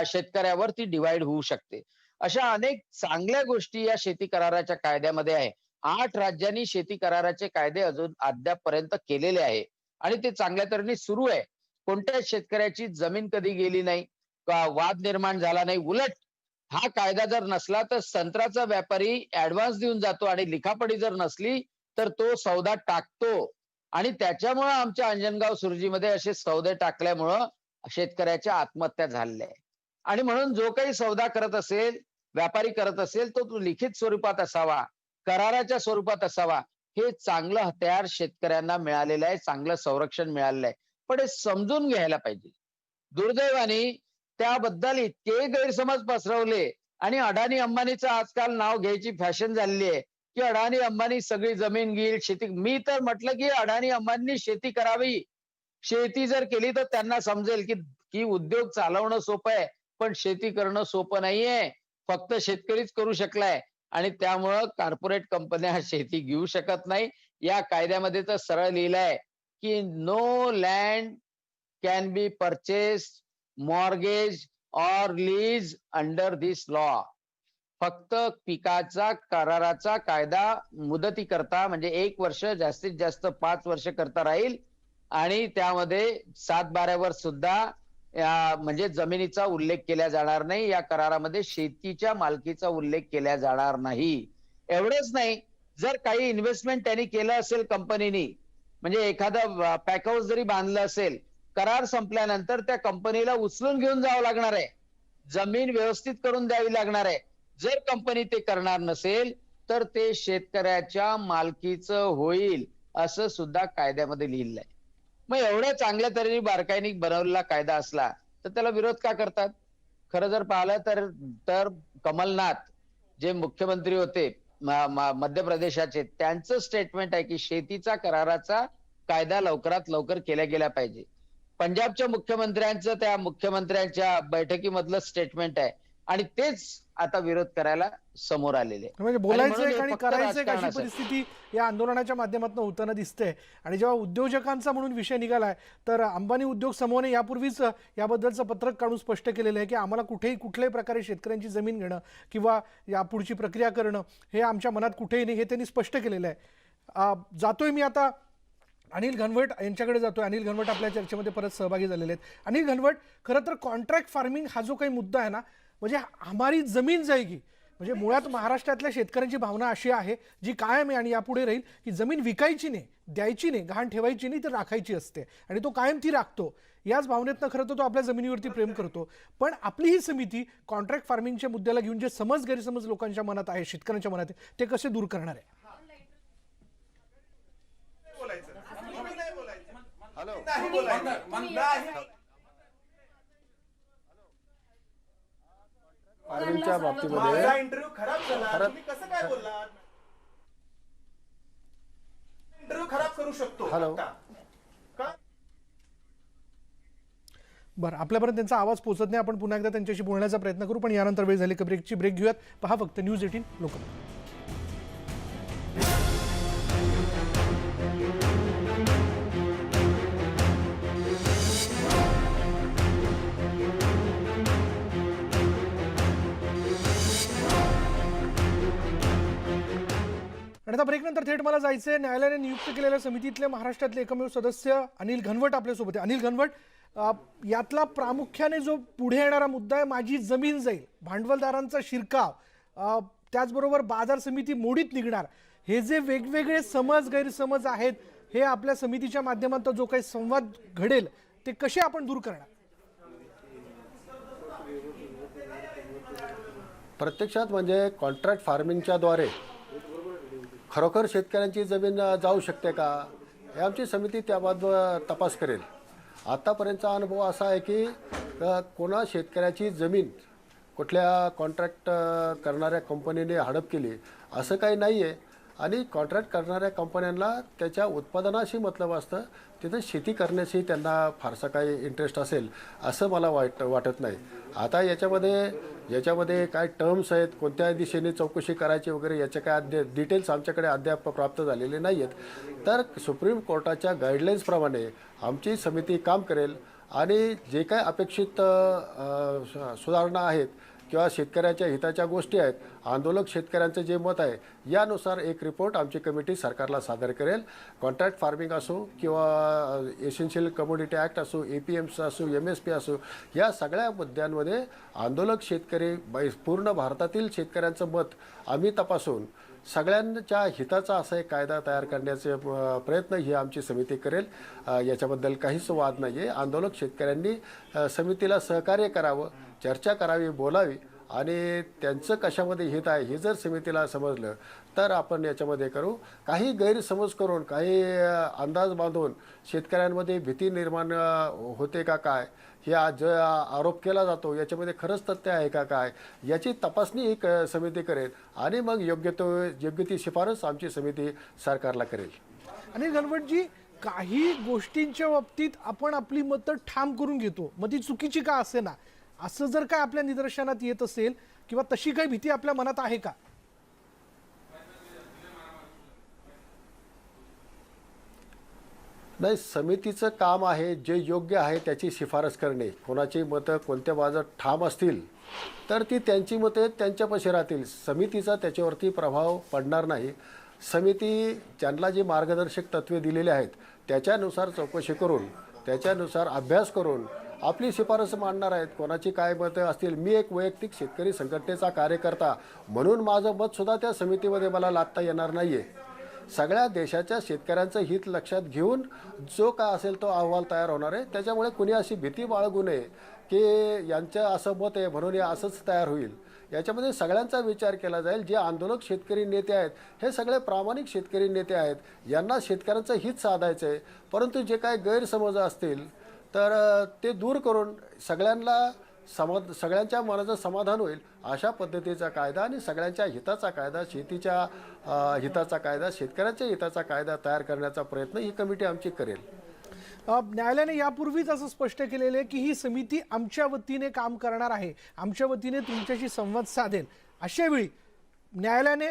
शेतकऱ्यावर ती डिवाइड होऊ शकते. अशा अनेक चांगल्या गोष्टी या शेती कराराच्या कायद्यामध्ये आहे. 8 राज्यांनी शेती कराराचे कायदे अजून अद्यापपर्यंत केलेले आहे आणि ते चांगल्या तऱ्हेने सुरू आहे. कोणत्याच शेतकऱ्याची जमीन कधी गेली नाही, वाद निर्माण झाला नाही. उलट हा कायदा जर नसला तर संत्र्याचा व्यापारी ऍडव्हान्स देऊन जातो आणि लिखापडी जर नसली तर तो सौदा टाकतो आणि त्याच्यामुळं आमच्या अंजनगाव सुरजीमध्ये असे सौदे टाकल्यामुळं शेतकऱ्याच्या आत्महत्या झालेल्या आहे. आणि म्हणून जो काही सौदा करत असेल, व्यापारी करत असेल, तो लिखित स्वरूपात असावा, कराराच्या स्वरूपात असावा. हे चांगलं हत्यार शेतकऱ्यांना मिळालेलं आहे, चांगलं संरक्षण मिळालेलं आहे. पण हे समजून घ्यायला पाहिजे. दुर्दैवाने त्याबद्दल इतके गैरसमज पसरवले आणि अडाणी अंबानीचं आजकाल नाव घ्यायची फॅशन झालेली आहे की अडाणी अंबानी सगळी जमीन घेईल, शेती. मी तर म्हटलं की अडाणी अंबानींनी शेती करावी. शेती जर केली तर त्यांना समजेल की उद्योग चालवणं सोपं आहे, पण शेती करणं सोपं नाहीये. फक्त शेतकरीच करू शकलाय आणि त्यामुळं कॉर्पोरेट कंपन्या शेती घेऊ शकत नाही. या कायद्यामध्ये तर सरळ लिहिलंय की no land can be purchased, mortgage or lease under this law. फक्त पिकाचा कराराचा कायदा मुदतीकरता म्हणजे 1 वर्ष, जास्तीत जास्त 5 वर्ष करता राहील आणि त्यामध्ये 7-12 वर सुद्धा म्हणजे जमिनीचा उल्लेख केला जाणार नाही. या करारामध्ये शेतीच्या मालकीचा उल्लेख केला जाणार नाही. एवढंच नाही, जर काही इन्व्हेस्टमेंट त्यांनी केलं असेल कंपनीनी, म्हणजे एखादं पॅक हाऊस जरी बांधलं असेल, करार संपल्यानंतर त्या कंपनीला उचलून घेऊन जावं लागणार आहे. जमीन व्यवस्थित करून द्यावी लागणार आहे. जर कंपनी ते करणार नसेल तर ते शेतकऱ्याच्या मालकीचं होईल, असं सुद्धा कायद्यामध्ये लिहिलंय. मग एवढ्या चांगल्या तऱ्हेने बारकाईने बनवलेला कायदा असला तर त्याला विरोध का करतात? खरं जर पाहिलं तर कमलनाथ जे मुख्यमंत्री होते मध्य प्रदेशाचे, त्यांचं स्टेटमेंट आहे की शेतीचा कराराचा कायदा लवकरात लवकर केला गेला पाहिजे. पंजाबच्या मुख्यमंत्र्यांचं त्या मुख्यमंत्र्यांच्या बैठकीमधलं स्टेटमेंट आहे आणि तेच आता विरोध करायला समोर आलेले. म्हणजे आणि बोलायचं म्हणून एक हे आणि फक्त करायचं एक अशी राजकारणाचं आहे. परिस्थिती या आंदोलनाच्या माध्यमातून होताना दिसते. आणि जेव्हा उद्योजकांचा म्हणून विषय निघालाय तर अंबानी उद्योग समूहाने यापूर्वीच याबद्दलचं पत्रक काढून स्पष्ट केलेलं आहे की आम्हाला कुठल्याही प्रकारे शेतकऱ्यांची जमीन घेणं किंवा यापुढची प्रक्रिया करणं हे आमच्या मनात कुठेही नाही, हे त्यांनी स्पष्ट केलेलं आहे. जातोय मी आता अनिल घनवट यांच्याकडे जातोय. अनिल घनवट आपल्या चर्चेमध्ये परत सहभागी झालेले आहेत. अनिल घनवट, खरं तर कॉन्ट्रॅक्ट फार्मिंग हा जो काही मुद्दा आहे ना, म्हणजे हमारी जमीन जाएगी, म्हणजे मुळात महाराष्ट्रातल्या शेतकऱ्यांची भावना अशी आहे जी कायम आहे आणि यापुढे राहील की जमीन विकायची नाही, द्यायची नाही, घाण ठेवायची नाही, तर राखायची असते आणि तो कायम ती राखतो. याच भावनेतनं खरं तर तो आपल्या जमिनीवरती प्रेम करतो. पण आपली ही समिती कॉन्ट्रॅक्ट फार्मिंगच्या मुद्द्याला घेऊन जे गैरसमज लोकांच्या मनात आहे, शेतकऱ्यांच्या मनात आहे, ते कसे दूर करणार आहे? फार्मिंगच्या बाबतीमध्ये इंटरव्ह्यू खराब झाला, तुम्ही कसं काय बोललात? इंटरव्ह्यू खराब करू शकतो. हॅलो. का? बरं, आपल्यापर्यंत त्यांचा आवाज पोहोचत नाही. आपण पुन्हा एकदा त्यांच्याशी बोलण्याचा प्रयत्न करू, पण यानंतर वेळ झाली की ब्रेक घेऊयात. पहा फक्त न्यूज 18 लोकल. आणि आता ब्रेकनंतर थेट मला जायचंय न्यायालयाने नियुक्त केलेल्या समितीतले महाराष्ट्रातले एकमेव सदस्य अनिल घनवट आपल्यासोबत आहे. अनिल घनवट, यातला प्रामुख्याने जो पुढे येणारा मुद्दा आहे, माझी जमीन जाईल, भांडवलदारांचा शिरकाव, त्याचबरोबर बाजार समिती मोडीत निघणार, हे जे वेगवेगळे समज गैरसमज आहेत, हे आपल्या समितीच्या माध्यमातून जो काही संवाद घडेल ते कसे आपण दूर करणार? प्रत्यक्षात म्हणजे कॉन्ट्रॅक्ट फार्मिंगच्या द्वारे खरोखर शेतकऱ्यांची जमीन जाऊ शकते का, हे आमची समिती त्याबाबत तपास करेल. आतापर्यंतचा अनुभव असा आहे की कोणा शेतकऱ्याची जमीन कुठल्या कॉन्ट्रॅक्ट करणाऱ्या कंपनीने हडप केली असं काही नाही आहे. आणि कॉन्ट्रॅक्ट करणाऱ्या कंपन्यांना त्याच्या उत्पादनाशी मतलब असतं, तिथं शेती करण्याशी त्यांना फारसा काही इंटरेस्ट असेल असं मला वाटत नाही. आता याच्यामध्ये काय टर्म्स आहेत, कोणत्या दिशेने चौकशी करायची वगैरे याचे काय डिटेल्स आमच्याकडे अद्याप प्राप्त झालेले नाही आहेत. तर सुप्रीम कोर्टाच्या गाईडलाईन्सप्रमाणे आमची समिती काम करेल आणि जे काय अपेक्षित सुधारणा आहेत किंवा शेतकऱ्याच्या हिताच्या गोष्टी आहेत, आंदोलक शेतकऱ्यांचं जे मत आहे यानुसार एक रिपोर्ट आमची कमिटी सरकारला सादर करेल. कॉन्ट्रॅक्ट फार्मिंग असो किंवा एसेन्शियल कमोडिटी ॲक्ट असो, APMs असो, MSP असो, या सगळ्या मुद्द्यांमध्ये आंदोलक शेतकरी पूर्ण भारतातील शेतकऱ्यांचं मत आम्ही तपासून सगळ्यांच्या हिताचा असा एक कायदा तयार करण्याचे प्रयत्न ही आमची समिती करेल. याच्याबद्दल काहीच वाद नाही आहे. आंदोलक शेतकऱ्यांनी समितीला सहकार्य करावं, चर्चा करावी, बोलावी आणि त्यांचं कशामध्ये हित आहे हे जर समितीला समजलं तर आपण याच्यामध्ये करू. काही गैरसमज करून, काही अंदाज बांधून शेतकऱ्यांमध्ये भीती निर्माण होते का काय, हे जो आरोप केला जातो याच्यामध्ये खरंच तथ्य आहे का काय, याची तपासणी एक समिती करेल आणि मग योग्य ती शिफारस आमची समिती सरकारला करेल. आणि गणवटजी, काही गोष्टींच्या बाबतीत आपण आपली मतं ठाम करून घेतो, मग ती चुकीची का असे ना, असं जर काय आपल्या निदर्शनात येत असेल किंवा तशी काही भीती आपल्या मनात आहे का? नाही, समितीचं काम आहे जे योग्य आहे त्याची शिफारस करणे. कोणाची मतं कोणत्या बाजूत ठाम असतील तर ती त्यांची मतं त्यांच्यापाशी राहतील, समितीचा त्याच्यावरती प्रभाव पडणार नाही. समिती ज्यांना जी मार्गदर्शक तत्त्वे दिलेली आहेत त्याच्यानुसार चौकशी करून, त्याच्यानुसार अभ्यास करून आपली शिफारस मांडणार आहेत. कोणाची काय मतं असतील, मी एक वैयक्तिक शेतकरी संघटनेचा कार्यकर्ता म्हणून माझं मतसुद्धा त्या समितीमध्ये मला लादता येणार नाही आहे. सगळ्या देशाच्या शेतकऱ्यांचं हित लक्षात घेऊन जो काय असेल तो अहवाल तयार होणार आहे. त्याच्यामुळे कुणी अशी भीती बाळगू नये की यांचं असं मत आहे म्हणून हे असंच तयार होईल. याच्यामध्ये सगळ्यांचा विचार केला जाईल. जे आंदोलक शेतकरी नेते आहेत हे सगळे प्रामाणिक शेतकरी नेते आहेत, यांना शेतकऱ्यांचं हित साधायचं आहे. परंतु जे काय गैरसमज असतील तर ते दूर करून सगळ्यांच्या मनाचं समाधान होईल अशा पद्धतीचा कायदा आणि सगळ्यांच्या हिताचा कायदा, शेतीच्या हिताचा कायदा, शेतकऱ्यांच्या हिताचा कायदा तयार करण्याचा प्रयत्न ही कमिटी आमची करेल. न्यायालयाने यापूर्वीच असं स्पष्ट केलेलं आहे की ही समिती आमच्या वतीने काम करणार आहे, आमच्या वतीने तुमच्याशी संवाद साधेल. अशा वेळी न्यायालयाने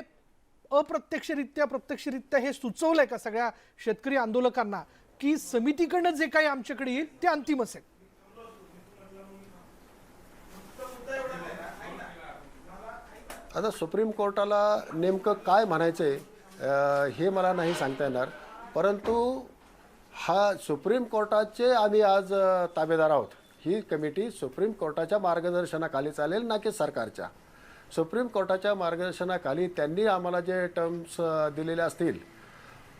अप्रत्यक्षरित्या प्रत्यक्षरित्या हे सुचवलंय का सगळ्या शेतकरी आंदोलकांना की समितीकडनं जे काही आमच्याकडे येईल ते अंतिम असेल? आता सुप्रीम कोर्टाला नेमकं काय म्हणायचं आहे हे मला नाही सांगता येणार. परंतु हा सुप्रीम कोर्टाचे आम्ही आज ताबेदार आहोत. ही कमिटी सुप्रीम कोर्टाच्या मार्गदर्शनाखाली चालेल, ना की सरकारच्या. सुप्रीम कोर्टाच्या मार्गदर्शनाखाली त्यांनी आम्हाला जे टर्म्स दिलेले असतील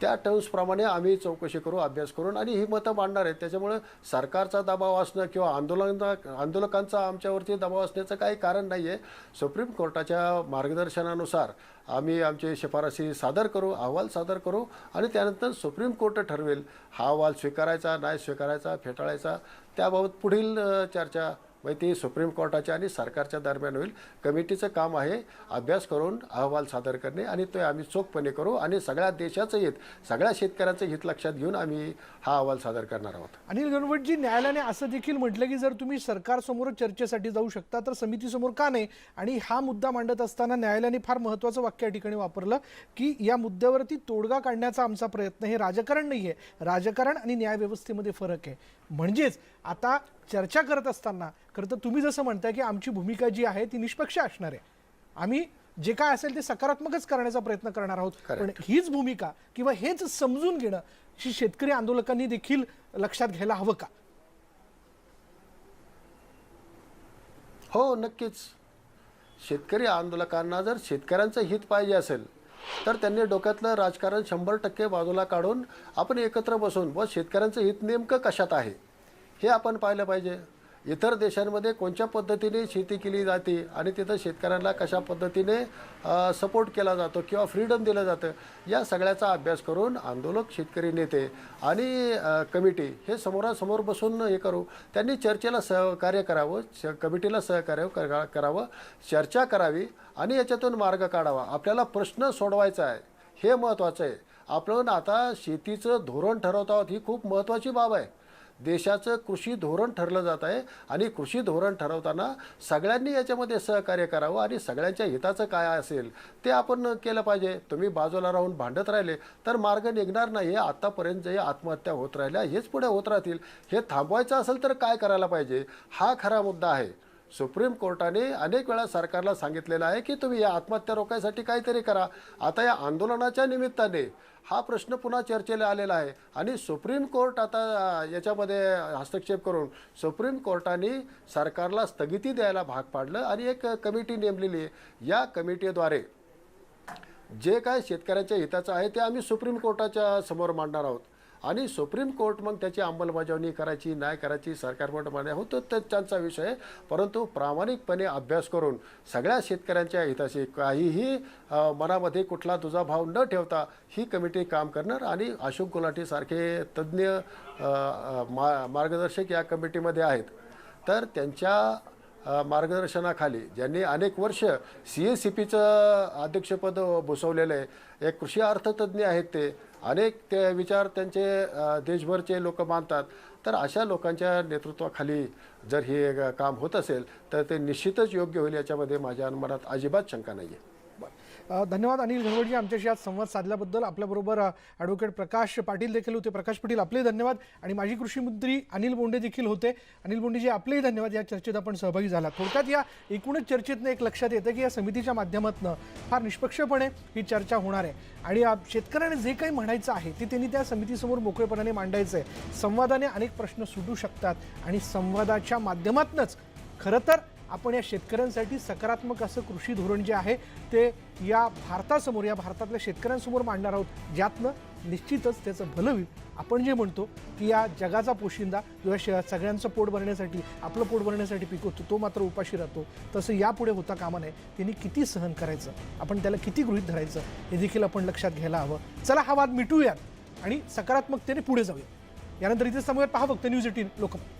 त्या टर्म्सप्रमाणे आम्ही चौकशी करू, अभ्यास करून आणि ही मतं मांडणार आहेत. त्याच्यामुळे सरकारचा दबाव असणं किंवा आंदोलकांचा आमच्यावरती दबाव असण्याचं काही कारण नाही आहे. सुप्रीम कोर्टाच्या मार्गदर्शनानुसार आम्ही आमची शिफारसी सादर करू, अहवाल सादर करू आणि त्यानंतर सुप्रीम कोर्ट ठरवेल हा अहवाल स्वीकारायचा, नाही स्वीकारायचा, फेटाळायचा. त्याबाबत पुढील चर्चा ती सुप्रीम कोर्टाच्या आणि सरकारच्या दरम्यान होईल. कमिटीचं काम आहे अभ्यास करून अहवाल सादर करणे आणि तो आम्ही चोखपणे करू आणि सगळ्या देशाचं हित, सगळ्या शेतकऱ्यांचं हित लक्षात घेऊन आम्ही हा अहवाल सादर करणार आहोत. अनिल गणवटजी, न्यायालयाने असं देखील म्हटलं की जर तुम्ही सरकारसमोर चर्चेसाठी जाऊ शकता तर समितीसमोर का नाही? आणि हा मुद्दा मांडत असताना न्यायालयाने फार महत्त्वाचं वाक्य या ठिकाणी वापरलं की या मुद्द्यावरती तोडगा काढण्याचा आमचा प्रयत्न, हे राजकारण नाही आहे, राजकारण आणि न्यायव्यवस्थेमध्ये फरक आहे. म्हणजेच आता चर्चा करत असताना खरं तर तुम्ही जसं म्हणताय की आमची भूमिका जी आहे ती निष्पक्ष असणार आहे, आम्ही जे काय असेल ते सकारात्मकच करण्याचा प्रयत्न करणार आहोत. पण हीच भूमिका किंवा हेच समजून घेणं शेतकरी आंदोलकांनी देखील लक्षात घ्यायला हवं का? हो, नक्कीच. शेतकरी आंदोलकांना जर शेतकऱ्यांचं हित पाहिजे असेल तर त्यांनी डोक्यातलं राजकारण 100% बाजूला काढून आपण एकत्र बसून व शेतकऱ्यांचं हित नेमकं कशात आहे हे आपण पाहिलं पाहिजे. इतर देशांमध्ये कोणत्या पद्धतीने शेती केली जाते आणि तिथं शेतकऱ्यांना कशा पद्धतीने सपोर्ट केला जातो किंवा फ्रीडम दिलं जातं, या सगळ्याचा अभ्यास करून आंदोलक, शेतकरी नेते आणि कमिटी हे समोरासमोर बसून हे करू. त्यांनी चर्चेला सहकार्य करावं, कमिटीला सहकार्य करावं, चर्चा करावी आणि याच्यातून मार्ग काढावा. आपल्याला प्रश्न सोडवायचा आहे, हे महत्त्वाचं आहे. आपण आता शेतीचं धोरण ठरवत आहोत, ही खूप महत्त्वाची बाब आहे. देशाचं कृषी धोरण ठरलं जात आहे आणि कृषी धोरण ठरवताना सगळ्यांनी याच्यामध्ये सहकार्य करावं आणि सगळ्यांच्या हिताचं काय असेल ते आपण केलं पाहिजे. तुम्ही बाजूला राहून भांडत राहिले तर मार्ग निघणार नाही. आत्तापर्यंत जे आत्महत्या होत राहिल्या हेच पुढे होत राहतील. हे थांबवायचं असेल तर काय करायला पाहिजे, हा खरा मुद्दा आहे. सुप्रीम कोर्टाने अनेक वेळा सरकारला सांगितलेलं आहे की तुम्ही या आत्महत्या रोखायसाठी काहीतरी करा. आता या आंदोलनाच्या निमित्ताने हा प्रश्न पुन्हा चर्चेला आलेला आहे आणि सुप्रीम कोर्ट आता याच्यामध्ये हस्तक्षेप करून सुप्रीम कोर्टाने सरकारला स्थगिती द्यायला भाग पाडलं आणि एक कमिटी नेमलेली आहे. या कमिटीद्वारे जे काय शेतकऱ्यांच्या हिताचं आहे ते आम्ही सुप्रीम कोर्टाच्या समोर मांडणार आहोत आणि सुप्रीम कोर्ट मग त्याची अंमलबजावणी करायची नाही करायची सरकारवर मान्य होतं तर त्यांचा विषय आहे. परंतु प्रामाणिकपणे अभ्यास करून सगळ्या शेतकऱ्यांच्या हिताशी काहीही मनामध्ये कुठला दुजाभाव न ठेवता ही कमिटी काम करणार आणि अशोक गुलाटीसारखे तज्ज्ञ मार्गदर्शक या कमिटीमध्ये आहेत. तर त्यांच्या मार्गदर्शनाखाली ज्यांनी अनेक वर्ष CACPचं अध्यक्षपद भूषवलेलं आहे, एक कृषी अर्थतज्ज्ञ आहेत, ते अनेक ते विचार त्यांचे देशभरचे लोक मानतात. तर अशा लोकांच्या नेतृत्वाखाली जर हे काम होत असेल तर ते निश्चितच योग्य होईल, याच्यामध्ये माझ्या मनात अजिबात शंका नाही आहे. धन्यवाद अनिल घनवटजी आमच्याशी आज संवाद साधल्याबद्दल. आपल्याबरोबर ॲडव्होकेट प्रकाश पाटील देखील होते. प्रकाश पाटील आपले धन्यवाद आणि माजी कृषी मंत्री अनिल बोंडे देखील होते. अनिल बोंडेजी आपलेही धन्यवाद. या चर्चेत आपण सहभागी झाला. थोडक्यात या एकूणच चर्चेतनं एक लक्षात येतं की या समितीच्या माध्यमातून फार निष्पक्षपणे ही चर्चा होणार आहे आणि शेतकऱ्यांना जे काही म्हणायचं आहे ते त्यांनी त्या समितीसमोर मोकळेपणाने मांडायचं आहे. संवादाने अनेक प्रश्न सुटू शकतात आणि संवादाच्या माध्यमातूनच खरं तर आपण या शेतकऱ्यांसाठी सकारात्मक असं कृषी धोरण जे आहे ते या भारतासमोर, या भारतातल्या शेतकऱ्यांसमोर मांडणार आहोत, ज्यातनं निश्चितच त्याचं भलं होईल. आपण जे म्हणतो की या जगाचा पोशिंदा जेव्हा सगळ्यांचं पोट भरण्यासाठी, आपलं पोट भरण्यासाठी पिकवतो तो मात्र उपाशी राहतो, तसं यापुढे होता कामा नये. त्यांनी किती सहन करायचं, आपण त्याला किती गृहीत धरायचं हे देखील आपण लक्षात घ्यायला हवं. चला हा वाद मिटूयात आणि सकारात्मकतेने पुढे जाऊया. यानंतर इथे समोर पहा फक्त न्यूज 18 लोकमत.